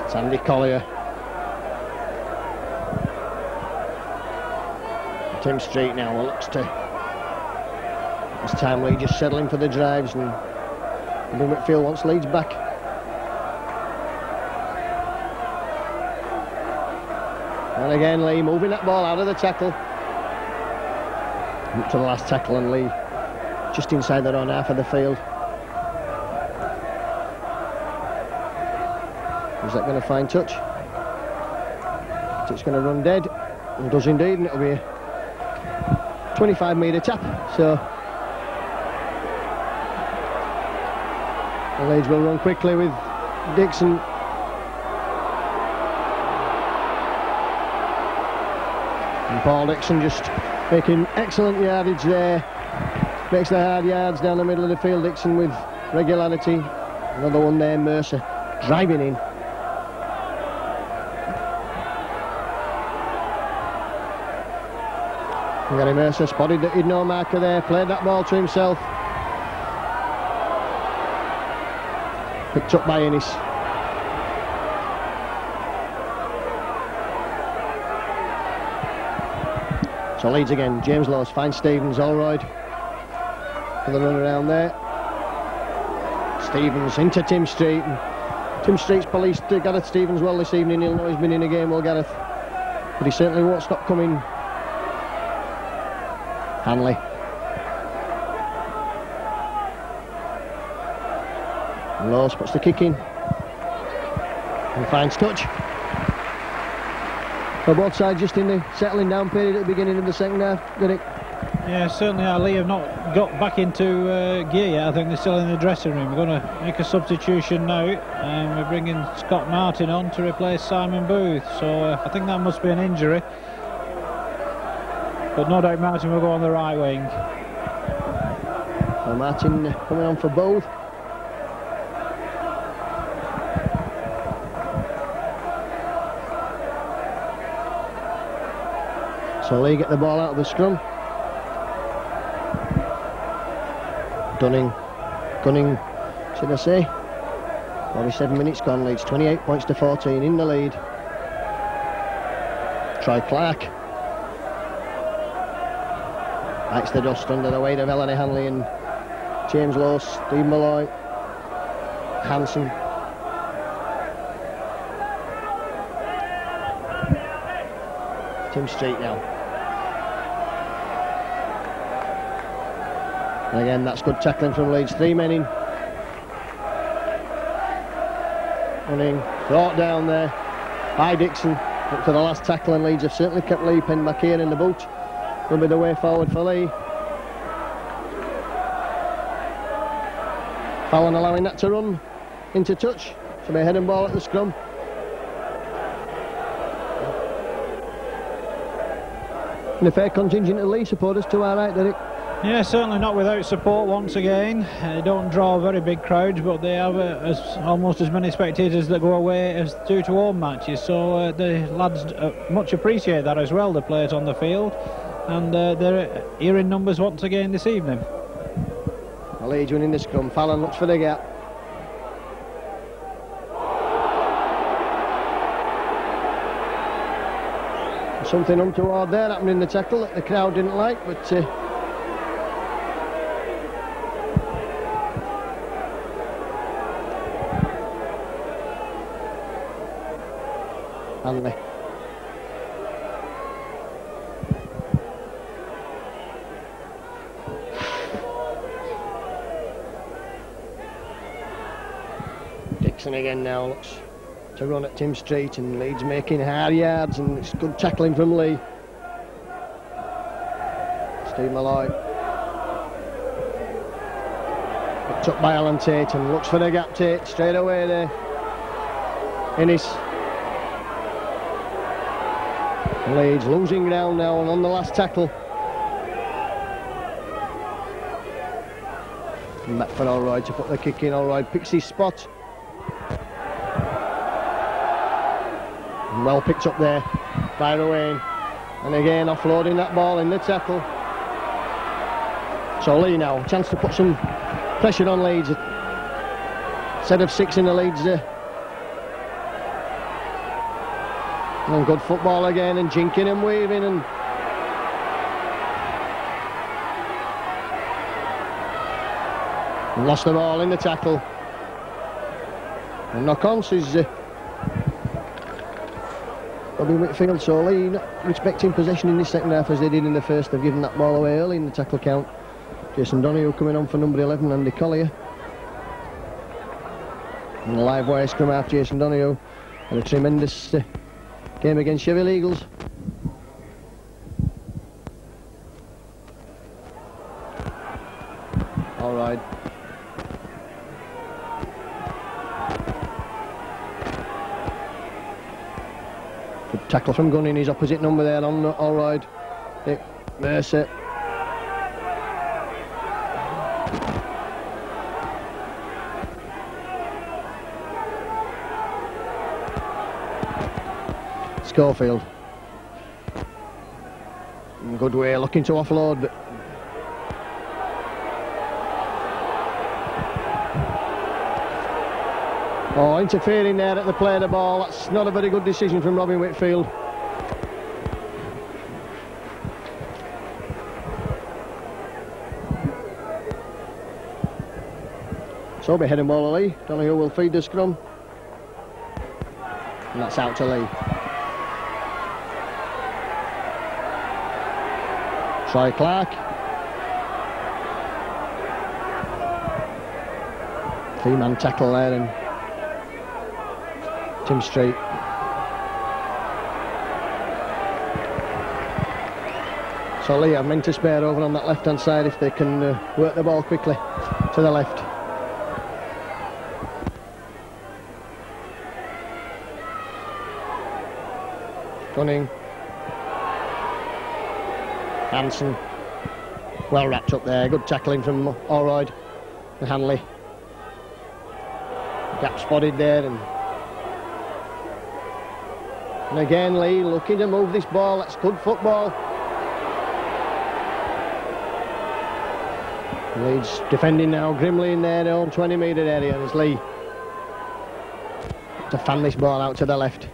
It's Andy Collier. Tim Street now looks to this time Leigh just settling for the drives, and Whitfield wants Leeds back. And again Leigh moving that ball out of the tackle. Up to the last tackle, and Leigh just inside their own half of the field. Is that going to find touch? It's going to run dead, and does indeed, and it'll be a 25-metre tap. So the Leeds will run quickly with Dixon. And Paul Dixon just making excellent yardage there. Makes the hard yards down the middle of the field. Dixon with regularity. Another one there, Mercer driving in. Gary Mercer spotted that he'd no marker there, played that ball to himself. Picked up by Innes. So Leeds again, James Lawes finds Stevens, Allroyd for the run around there. Stevens into Tim Street. And Tim Street's policed Gareth Stevens well this evening. He'll know he's been in a game, well, Gareth. But he certainly won't stop coming. Hanley. And Lawes puts the kick in. And finds touch. For both sides just in the settling down period at the beginning of the second half, did it? Yeah, certainly Leigh have not got back into gear yet. I think they're still in the dressing room. We're going to make a substitution now, and we're bringing Scott Martin on to replace Simon Booth. So I think that must be an injury. But no doubt Martin will go on the right wing. So Martin coming on for both. So Leigh get the ball out of the scrum. Gunning, should I say? 47 minutes gone, Leeds 28 points to 14 in the lead. Troy Clark. Backs the dust under the weight of Ellery Hanley and James Lawes, Steve Malloy, Hanson. Tim Street now. And again, that's good tackling from Leeds. 3 men in. Running, brought down there by Dixon. Up to the last tackle, and Leeds have certainly kept Leigh pinned back here in the boot. Will be the way forward for Leigh. Fallon allowing that to run into touch. So be a head and ball at the scrum. And a fair contingent of Leigh supporters to our right, Derek. Yeah, certainly not without support once again. They don't draw very big crowds, but they have almost as many spectators that go away as do to home matches. So the lads much appreciate that as well, the players on the field. And they're here in numbers once again this evening. Leeds winning the scrum. Fallon looks for the gap. Something untoward there happened in the tackle that the crowd didn't like, but Hanley. Dixon again now looks to run at Tim Street, and Leeds making hard yards, and it's good tackling from Leigh. Steve Malloy. Picked up by Alan Tate, and looks for the gap. Tate straight away there. Innes. Leeds losing ground now, and on the last tackle. And back for Allroyd to put the kick in. Allroyd picks his spot. And well picked up there by Rowan. And again offloading that ball in the tackle. So Leigh now, chance to put some pressure on Leeds. Set of 6 in the Leeds. And good football again, and jinking and weaving, and lost the ball in the tackle. And knock-on is Robin Whitfield. So Leigh not respecting possession in this second half as they did in the first. They've given that ball away early in the tackle count. Jason Donoghue coming on for number 11, Andy Collier. And a live wire scrum half, Jason Donoghue. And a tremendous game against Sheffield Eagles. All right. Good tackle from Gunn in his opposite number there on all right. Nick Mercer. Schofield. Good way, looking to offload, but interfering there at the play of the ball. That's not a very good decision from Robin Whitfield. So be heading ball to Leigh. Donoghue will feed the scrum. And that's out to Leigh. Troy Clark. 3-man tackle there, and Tim Street. So Leigh have meant to spare over on that left-hand side if they can work the ball quickly to the left. Gunning. Hansen, well wrapped up there, good tackling from Allroyd and Hanley. Gap spotted there, and again Leigh looking to move this ball. That's good football. Leeds defending now grimly in their own 20-metre area. There's Leigh to fan this ball out to the left.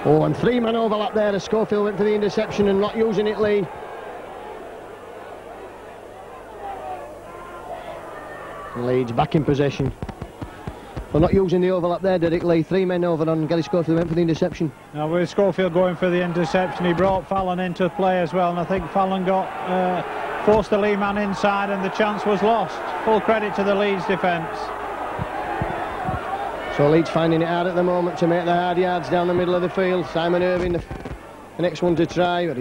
Oh, and 3-man overlap there as Schofield went for the interception and not using it, Leigh. Leeds back in possession. Well, not using the overlap there, did it, Leigh? 3 men over on Gary Schofield went for the interception. Now with Schofield going for the interception, he brought Fallon into play as well, and I think Fallon forced the Leigh man inside and the chance was lost. Full credit to the Leeds defence. So Leeds finding it hard at the moment to make the hard yards down the middle of the field. Simon Irving, the next one to try, but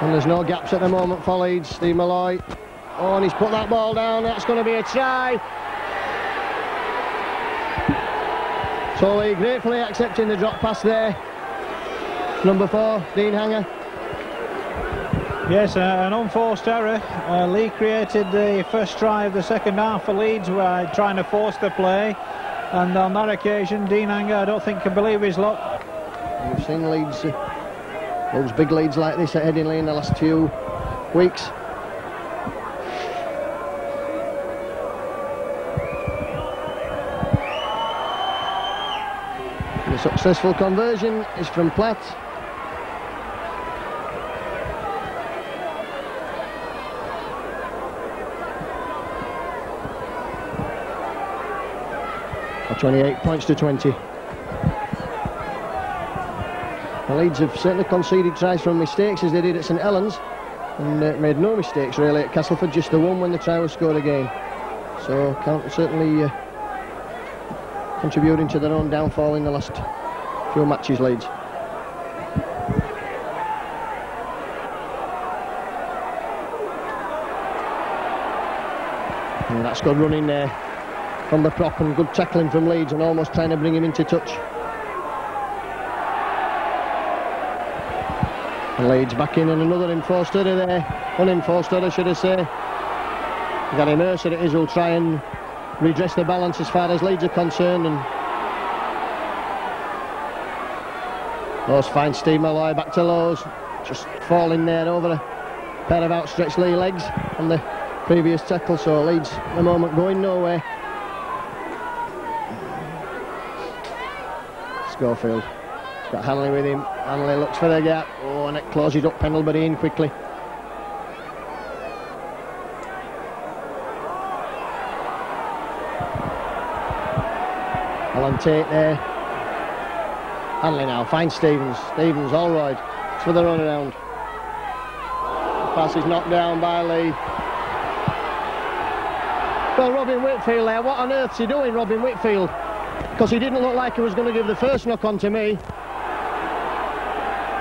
and there's no gaps at the moment for Leeds. Steve Malloy. Oh, and he's put that ball down. That's going to be a try. So Leigh gratefully accepting the drop pass there. Number 4, Dean Hanger. Yes, an unforced error. Leigh created the first try of the second half for Leeds by trying to force the play, and on that occasion Dean Hanger, I don't think, can believe his luck. We've seen Leeds, those big leads like this at Headingley in the last few weeks. The successful conversion is from Platt. For 28 points to 20. The Leeds have certainly conceded tries from mistakes as they did at St Helens, and made no mistakes really at Castleford, just the one when the try was scored again. So certainly contributing to their own downfall in the last few matches, Leeds. And that's good running there from the prop, and good tackling from Leeds, and almost trying to bring him into touch. And Leeds back in, and another enforced error there. Unenforced error, should I say. Gary Mercer it is who'll try and redress the balance as far as Leeds are concerned. And Lowe's finds Steve Malloy back to Lowe's. Just falling there over a pair of outstretched Leigh legs on the previous tackle, so Leeds at the moment going nowhere. Schofield. He's got Hanley with him. Hanley looks for the gap. Oh, and it closes up Pendlebury in quickly. Alan Tate there. Hanley now finds Stevens. Stevens, all right. It's for the run around. The pass is knocked down by Leigh. Well, Robin Whitfield there. What on earth's he doing, Robin Whitfield? Because he didn't look like he was going to give the first knock on to me.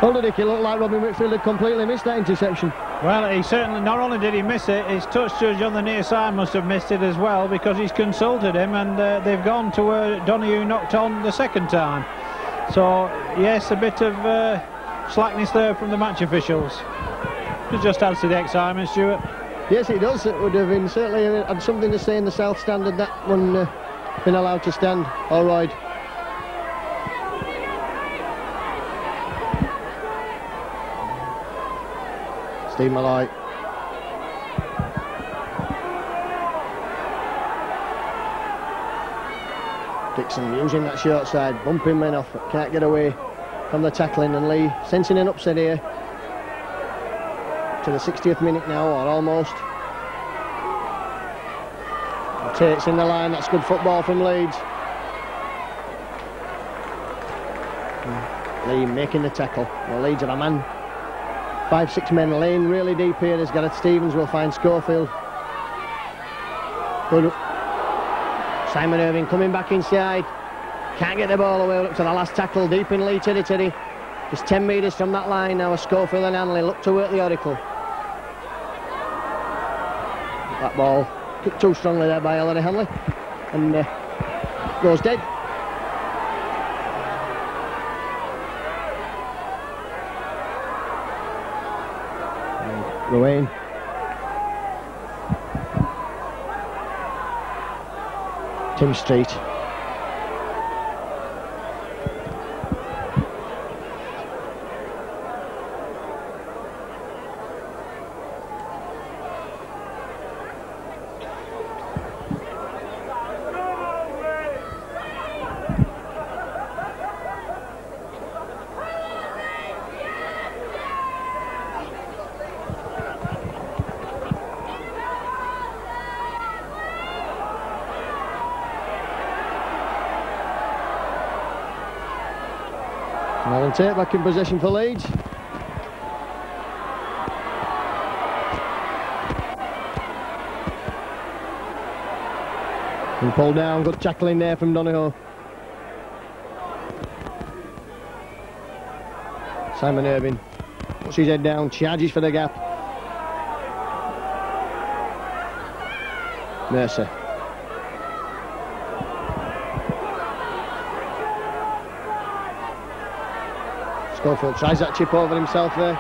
It looked like Robin Whitfield had completely missed that interception. Well, he certainly, not only did he miss it, his touch judge on the near side must have missed it as well, because he's consulted him, and they've gone to where Donoghue knocked on the second time. So, yes, a bit of slackness there from the match officials. It just adds to the excitement, Stuart. Yes, it does. It would have been certainly had something to say in the South Stand had that one been allowed to stand. All right. Steve Malloy. Dixon using that short side, bumping men off, can't get away from the tackling, and Leigh sensing an upset here. To the 60th minute now, or almost. And Tate's in the line, that's good football from Leeds. And Leigh making the tackle. Well, Leeds have a man. 5-6 men laying really deep here as Gareth Stevens will find Schofield. Good. Simon Irving coming back inside. Can't get the ball away up to the last tackle deep in Leigh territory. Just 10 metres from that line now. Schofield and Hanley look to work the Oracle. That ball kicked too strongly there by Ellery Hanley, and goes dead. Ruane. Tim Street. Alan Tate back in possession for Leeds. And pulled down, good tackling there from Donoghue. Simon Irving puts his head down, charges for the gap. Mercer. Schofield tries that chip over himself there.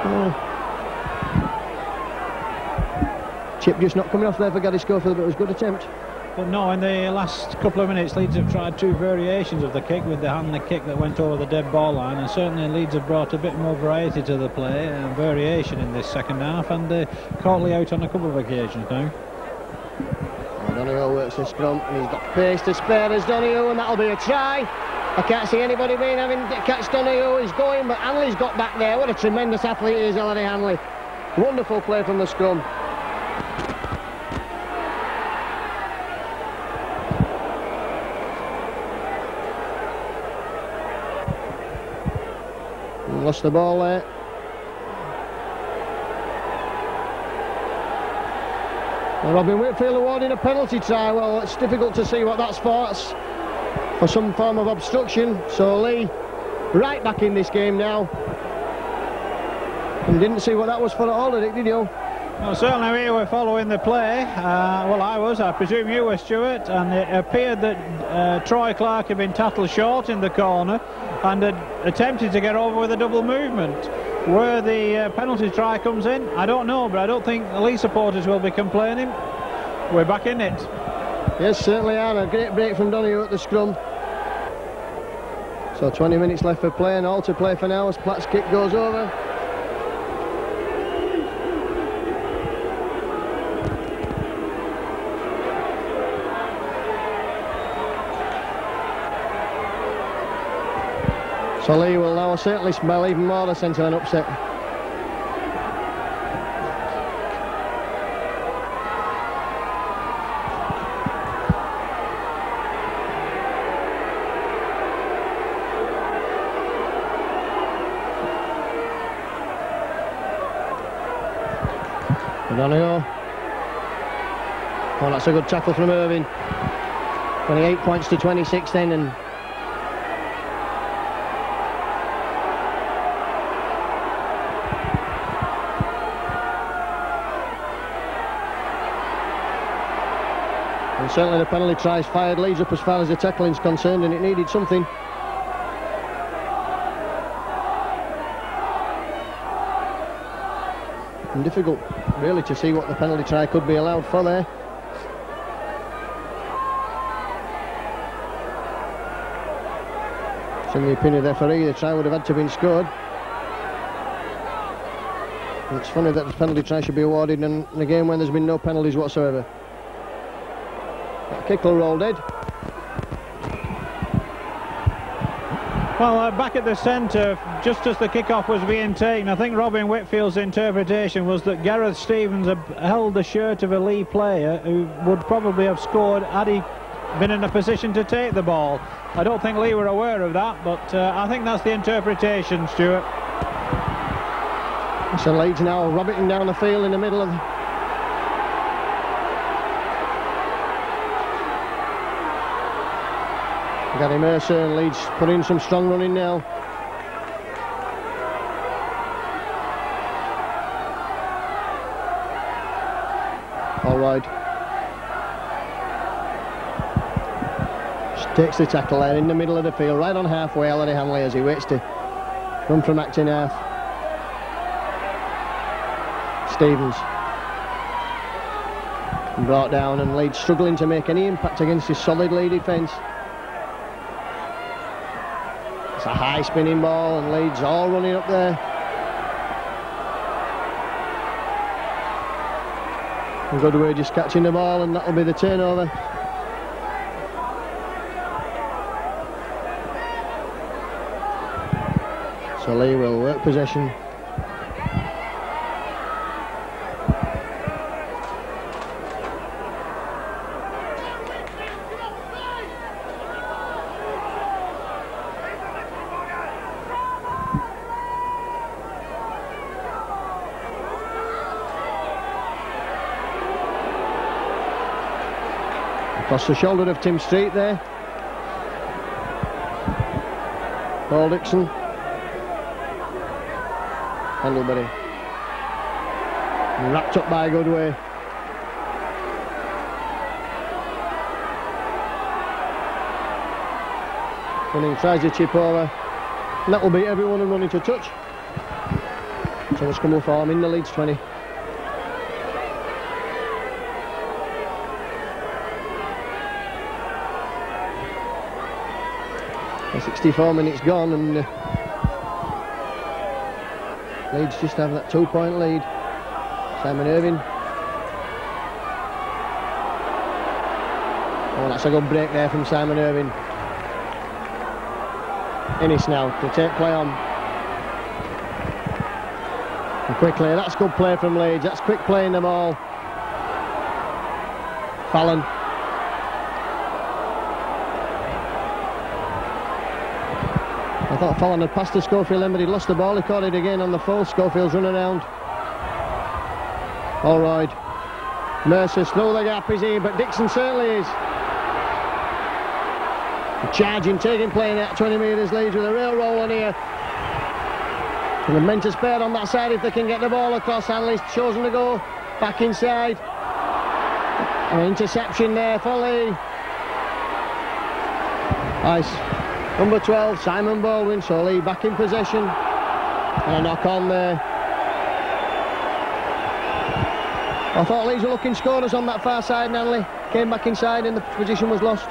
Oh. Chip just not coming off there for Gary Schofield, but it was a good attempt. But no, in the last couple of minutes, Leeds have tried two variations of the kick, with the Hanley kick that went over the dead ball line, and certainly Leeds have brought a bit more variety to the play and variation in this second half, and caught Leigh out on a couple of occasions now. Donoghue works the scrum, and he's got pace to spare as Donoghue, and that'll be a try. I can't see anybody being having to catch Donoghue. He's going, but Hanley's got back there. What a tremendous athlete he is, Ellery Hanley. Wonderful play from the scrum. Lost the ball there. And Robin Whitfield awarding a penalty try. Well, it's difficult to see what that's for. It's for some form of obstruction. So Leigh right back in this game now. And didn't see what that was for at all, did you? Well, certainly we were following the play. Well, I presume you were, Stuart, and it appeared that Troy Clark had been tattled short in the corner and had attempted to get over with a double movement. Where the penalty try comes in, I don't know, but I don't think the Leeds supporters will be complaining. We're back in it. Yes, certainly are. A great break from Donoghue at the scrum. So 20 minutes left for play, and all to play for now as Platt's kick goes over. So Leigh will now certainly smell even more the centre an upset. Donoghue. Oh, that's a good tackle from Irving. 28 points to 26 then, and certainly the penalty tries fired Leeds up as far as the tackling's concerned, and it needed something. And difficult really to see what the penalty try could be allowed for there. It's in the opinion of the referee, the try would have had to have been scored. And it's funny that the penalty try should be awarded in a game when there's been no penalties whatsoever. That kick will roll dead. Well, back at the centre, just as the kick-off was being taken, I think Robin Whitfield's interpretation was that Gareth Stevens had held the shirt of a Leigh player who would probably have scored had he been in a position to take the ball. I don't think Leigh were aware of that, but I think that's the interpretation, Stuart. So Leeds now rabbiting down the field in the middle of Gary Mercer, and Leeds put in some strong running now. All right. Just takes the tackle there in the middle of the field, right on halfway. Ellery Hanley as he waits to run from acting half. Stevens. Brought down, and Leeds struggling to make any impact against his solid Leigh defence. A high spinning ball, and Leeds all running up there. And Goodway just catching the ball, and that'll be the turnover. So Leigh will work possession. Across the shoulder of Tim Street there. Paul Dixon. Pendlebury. Wrapped up by Goodway. Running tries to chip over. And that will beat everyone and running to touch. So it's come form in the Leeds 20. 64 minutes gone, and Leeds just have that 2-point lead. Simon Irving. Oh, that's a good break there from Simon Irving. Innes now to take play on. And quickly, that's good play from Leeds. That's quick play in the ball. Fallon. I thought Fallon had passed to Schofield then, but he'd lost the ball. He caught it again on the full. Schofield's running around. All right. Mercer's through the gap, is he? But Dixon certainly is. Charging, taking play in that 20 metres lead with a real roll on here. And the men to spare on that side if they can get the ball across. Hanley's chosen to go back inside. An interception there for Leigh. Nice. Number 12, Simon Baldwin, so Leigh back in possession. And a knock on there. I thought Leeds were looking scorers on that far side, Nanley. Came back inside and the position was lost.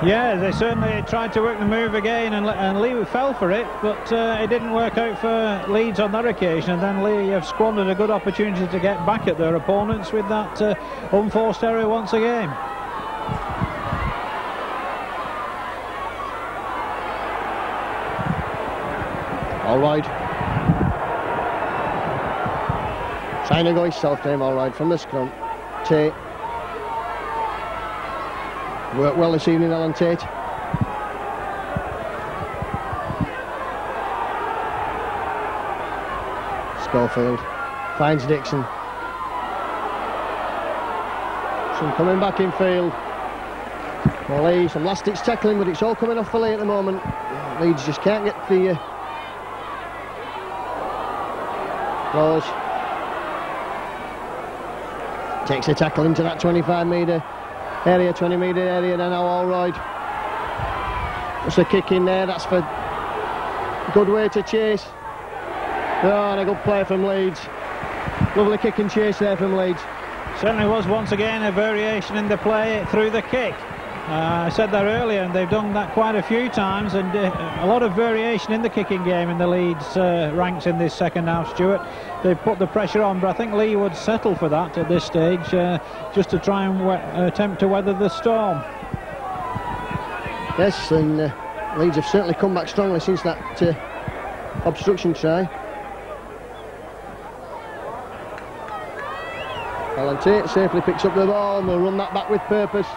Yeah, they certainly tried to work the move again, and Leigh fell for it, but it didn't work out for Leeds on that occasion, and then Leigh have squandered a good opportunity to get back at their opponents with that unforced error once again. All right. Trying to go his self-time, all right, from the scrum. Tate. Worked well this evening, Alan Tate. Schofield finds Dixon. Some coming back in field. Well, Leigh, some last-ditch tackling, but it's all coming off for Leigh at the moment. Leeds just can't get the close. Takes a tackle into that 25-metre area, 20-metre area, then now all right. There's a kick in there, that's for good way to chase. Oh, and a good play from Leeds. Lovely kick and chase there from Leeds. Certainly was once again a variation in the play through the kick. I said that earlier, and they've done that quite a few times, and a lot of variation in the kicking game in the Leeds ranks in this second half, Stuart. They've put the pressure on, but I think Leigh would settle for that at this stage, just to try and attempt to weather the storm. Yes, and Leeds have certainly come back strongly since that obstruction try. Alan Tate safely picks up the ball and will run that back with purpose.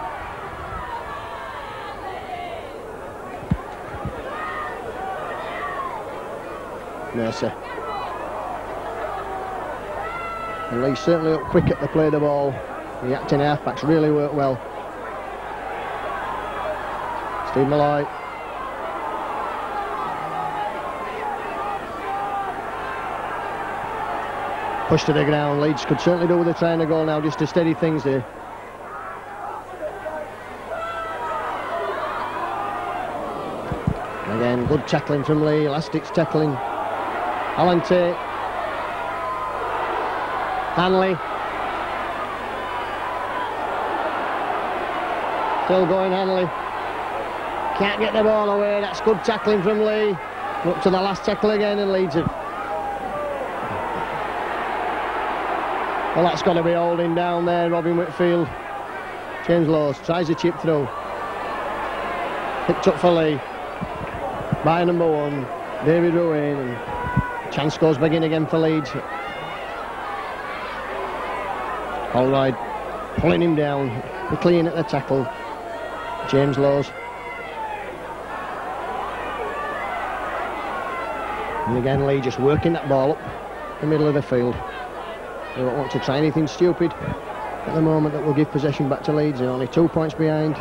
Mercer. And Leigh certainly up quick at the play of the ball. The acting halfbacks really work well. Steve Malloy. Push to the ground. Leeds could certainly do with a try and a goal now just to steady things here. And again, good tackling from Leigh. Last-ditch tackling. Alan Tate. Hanley. Still going Hanley. Can't get the ball away. That's good tackling from Leigh. Up to the last tackle again, and Leeds have... Well, that's got to be holding down there, Robin Whitfield. James Laws tries a chip through. Picked up for Leigh by number 1, David Ruane, and chance goes back in again for Leeds. All right, pulling him down, quickly in at the tackle. James Laws. And again, Leigh just working that ball up the middle of the field. They don't want to try anything stupid at the moment that will give possession back to Leeds. They're only 2 points behind.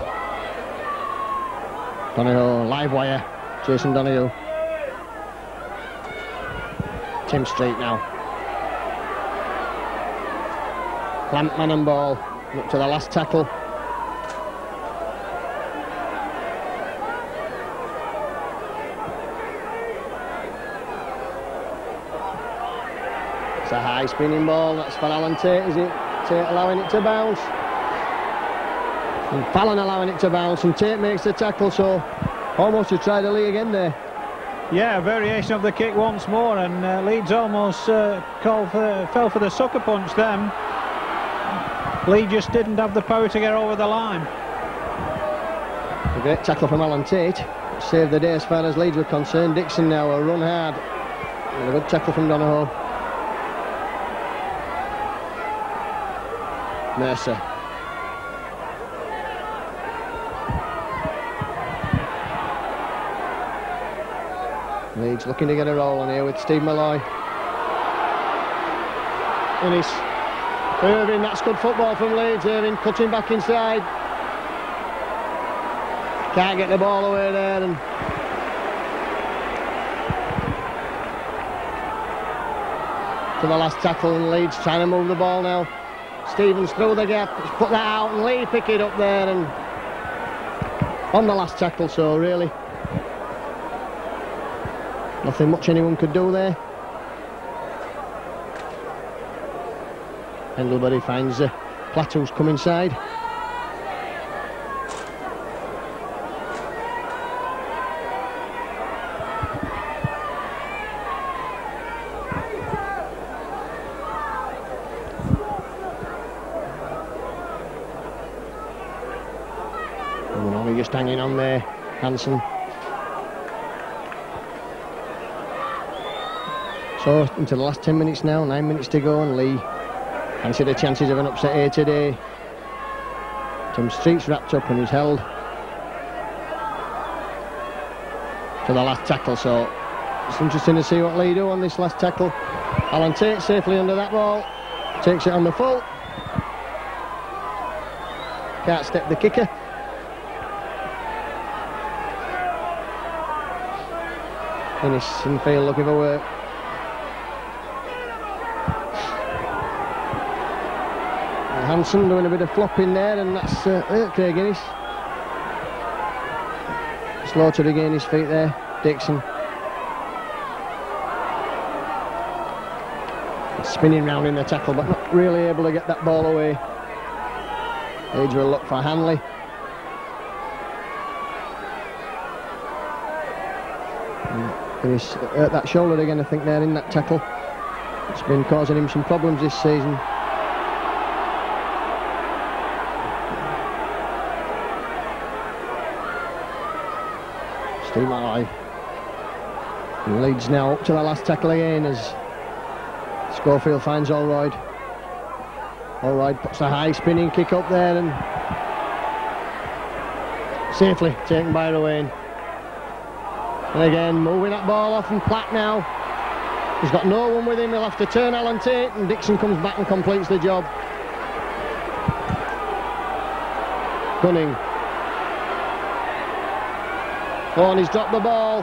Donoghue, live wire. Jason Donoghue. Tim Street now. Clampman and ball. Up to the last tackle. It's a high spinning ball. That's for Alan Tate, is it? Tate allowing it to bounce. And Fallon allowing it to bounce, and Tate makes the tackle, so almost to try to Leigh again there. Yeah, a variation of the kick once more, and Leeds almost fell for the sucker punch then. Leigh just didn't have the power to get over the line. A great tackle from Alan Tate. Saved the day as far as Leeds were concerned. Dixon now will run hard. And a good tackle from Donoghue. Mercer. Leeds looking to get a roll on here with Steve Malloy. Innes. Irving, that's good football from Leeds. Irving cutting back inside. Can't get the ball away there. And to the last tackle, and Leeds trying to move the ball now. Stevens through the gap, he's put that out, and Leigh pick it up there, and on the last tackle, so really nothing much anyone could do there. Pendlebury finds Platters come inside. Just hanging on there, Hansen. So into the last 10 minutes now, 9 minutes to go, and Leigh fancy the chances of an upset here today. Tim Street's wrapped up and he's held to the last tackle, so it's interesting to see what Leigh do on this last tackle. Alan Tate safely under that ball, takes it on the full. Can't step the kicker. Innes in field looking for work. Hansen doing a bit of flopping there, and that's hurt Craig Innes. Slow to regain his feet there, Dixon. Spinning round in the tackle, but not really able to get that ball away. Leeds will look for Hanley. He's hurt that shoulder again, I think, there in that tackle. It's been causing him some problems this season. Steve Malloy. And Leeds now up to the last tackle again as Schofield finds Allroyd. Allroyd puts a high spinning kick up there and safely taken by Rowan. And again, moving that ball off, and Platt now. He's got no one with him, he'll have to turn Alan Tate, and Dixon comes back and completes the job. Gunning. Oh, and he's dropped the ball.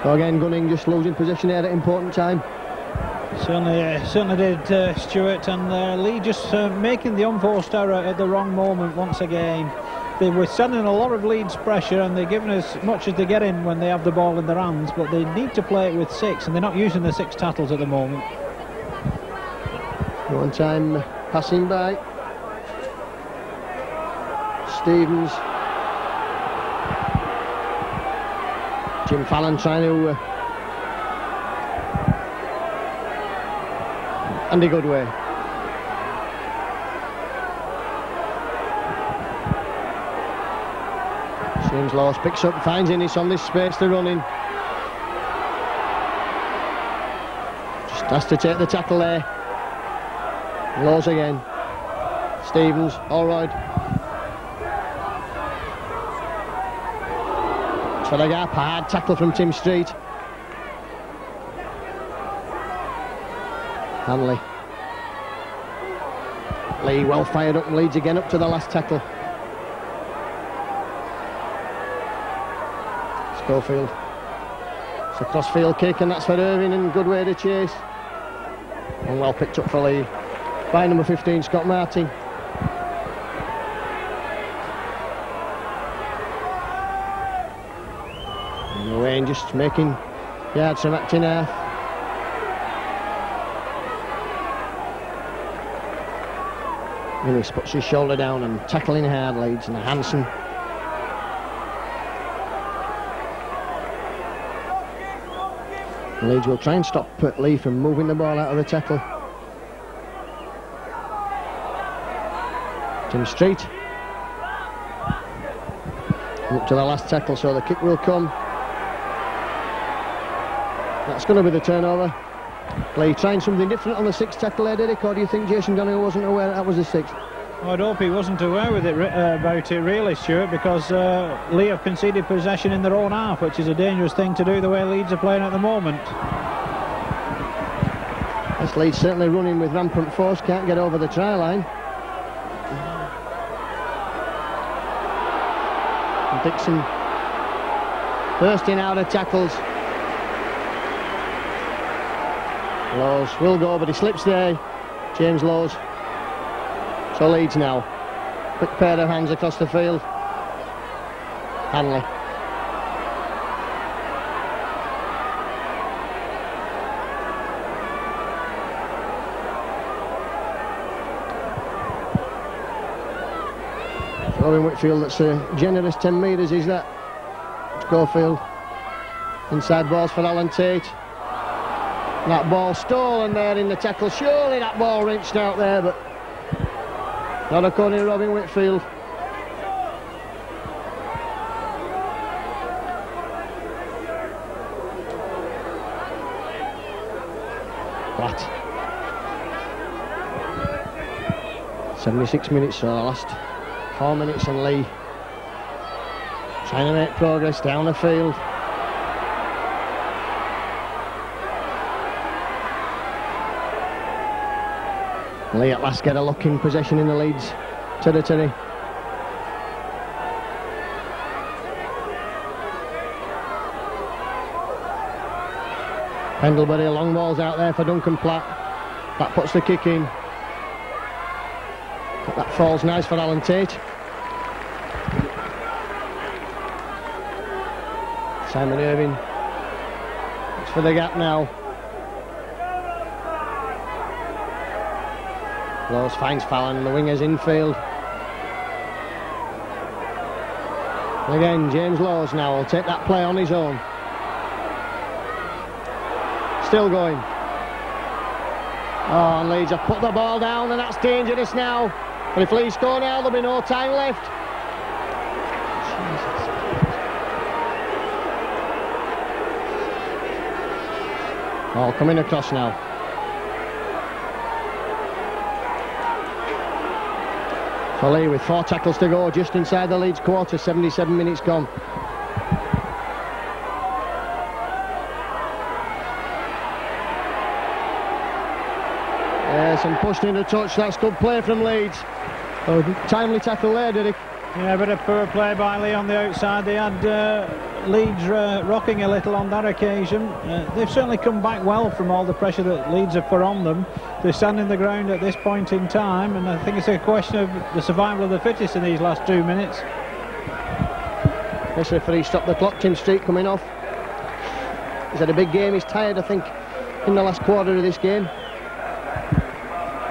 So again, Gunning just losing possession here at an important time. Certainly did, Stuart, and Leigh just making the unforced error at the wrong moment once again. They were sending a lot of Leeds pressure, and they're giving as much as they get in when they have the ball in their hands, but they need to play it with 6, and they're not using the 6 tackles at the moment. One time passing by. Stevens. Jim Fallon trying to Andy Goodway. James Laws picks up, finds Innes on this space to run in. Just has to take the tackle there. Laws again. Stevens, Allroyd. For the gap, hard tackle from Tim Street. Hanley. Leigh well fired up and Leeds again up to the last tackle. Schofield. It's a cross-field kick, and that's for Irving, and good way to chase. And well picked up for Leigh by number 15, Scott Martin. And Wayne just making yards from acting half. Innes puts his shoulder down and tackling hard Leeds, and Hansen. Leeds will try and stop Leigh from moving the ball out of the tackle. Tim Street. Up to the last tackle, so the kick will come. That's going to be the turnover. Leigh trying something different on the 6th tackle there, did he? Or do you think Jason Donoghue wasn't aware that was the 6th? I'd hope he wasn't aware about it really, Stuart, because Leigh have conceded possession in their own half, which is a dangerous thing to do the way Leeds are playing at the moment. This Leeds certainly running with rampant force, can't get over the try line. And Dixon bursting out of tackles. Lowes will go, but he slips there. James Lowes. So Leeds now. Quick pair of hands across the field. Hanley. Robin Whitfield, that's a generous 10 metres, is that? Schofield. Inside balls for Alan Tate. That ball stolen there in the tackle. Surely that ball wrenched out there, but not according to Robin Whitfield. Flat. 76 minutes, so the last 4 minutes, and Leigh trying to make progress down the field. Leigh at last get a look in possession in the Leeds territory. Pendlebury, long balls out there for Duncan Platt. That puts the kick in. But that falls nice for Alan Tate. Simon Irving. It's for the gap now. Lowes finds Fallon and the wingers infield. And again, James Lowes now will take that play on his own. Still going. Oh, and Leeds have put the ball down, and that's dangerous now. But if Leeds score now, there'll be no time left. Oh, coming across now. So Leigh with 4 tackles to go, just inside the Leeds quarter, 77 minutes gone. Yes, and pushed into touch. That's good play from Leeds. Oh, timely tackle there, did he? Yeah, a bit of poor play by Leigh on the outside. They had Leeds rocking a little on that occasion. They've certainly come back well from all the pressure that Leeds have put on them. They're standing the ground at this point in time, and I think it's a question of the survival of the fittest in these last 2 minutes. This referee stopped the clock. Tim Street coming off. He's had a big game. He's tired, I think, in the last quarter of this game.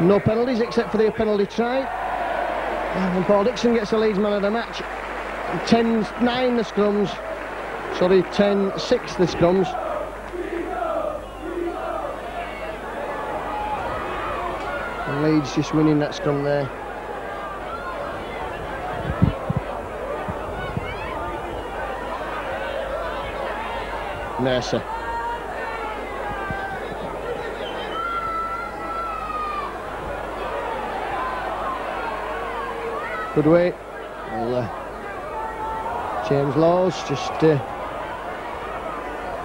No penalties except for the penalty try. And Paul Dixon gets the Leeds man of the match. 10-9 the scrums. Sorry, 10-6 the scrums. And Leeds just winning that scrum there. Mercer. Good way. Well, James Lowes just...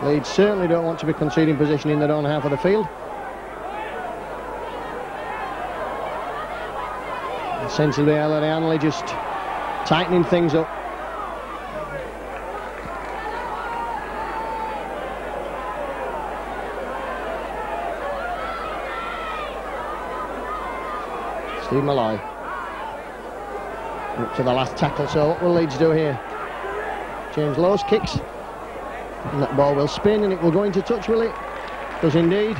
Leeds certainly don't want to be conceding possession in their own half of the field. And sensibly, Ellery Hanley just tightening things up. Steve Malloy. Up to the last tackle, so what will Leeds do here? James Lowes kicks, and that ball will spin and it will go into touch, will it? Does indeed.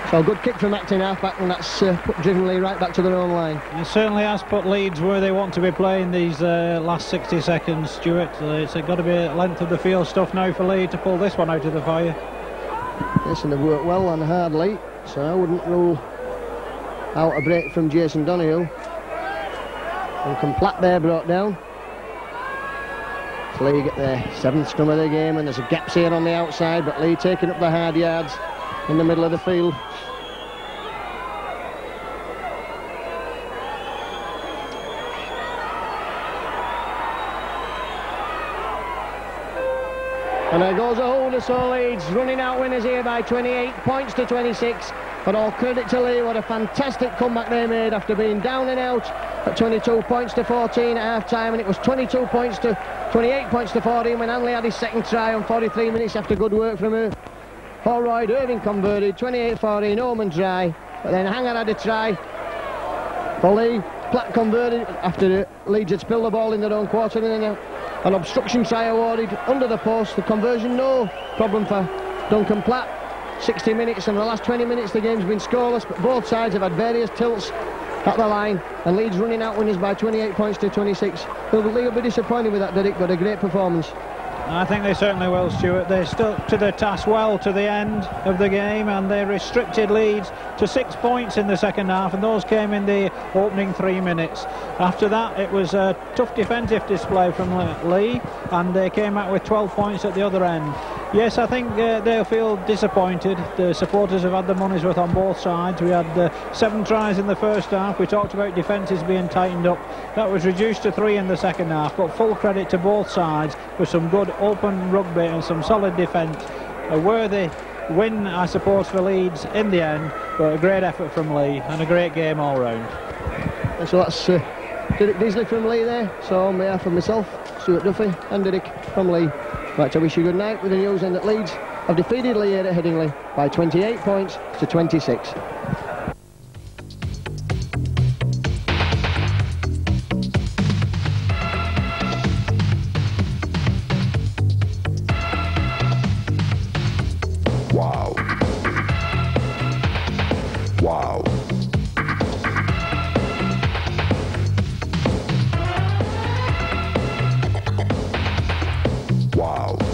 So a good kick from acting half-back, and that's driven Leigh right back to their own line. It certainly has put Leeds where they want to be playing these last 60 seconds, Stuart. It's got to be length of the field stuff now for Leigh to pull this one out of the fire. Yes, and they've worked well and hard, Leigh, so I wouldn't rule out a break from Jason Donoghue. And Platt there brought down. So Leigh get their 7th scrum of the game, and there's a gaps here on the outside, but Leigh taking up the hard yards in the middle of the field. And there goes a holder, so Leeds running out winners here by 28 points to 26. But all credit to Leigh, what a fantastic comeback they made after being down and out at 22 points to 14 at half-time, and it was 28 points to 14 when Hanley had his second try on 43 minutes after good work from her. Holroyd, Irving converted, 28-14, Oman try, but then Hanger had a try for Leigh. Platt converted after Leeds had spilled the ball in their own quarter, and then an obstruction try awarded under the post. The conversion, no problem for Duncan Platt. 60 minutes, and the last 20 minutes the game's been scoreless, but both sides have had various tilts at the line, and Leeds running out winners by 28 points to 26. Leigh will be disappointed with that, Derek, but a great performance. I think they certainly will, Stuart. They stuck to the task well to the end of the game, and they restricted Leeds to 6 points in the second half, and those came in the opening 3 minutes. After that, it was a tough defensive display from Leigh, and they came out with 12 points at the other end. Yes, I think they'll feel disappointed. The supporters have had the money's worth on both sides. We had 7 tries in the first half. We talked about defences being tightened up. That was reduced to 3 in the second half, but full credit to both sides for some good open rugby and some solid defence. A worthy win, I suppose, for Leeds in the end, but a great effort from Leigh and a great game all round. And so that's Derek Disley from Leigh there. So on behalf of myself, Stuart Duffy, and Derek from Leigh, I'd like to wish you good night with the news then that Leeds have defeated Leigh at Headingley by 28 points to 26. Wow. Wow. Wow.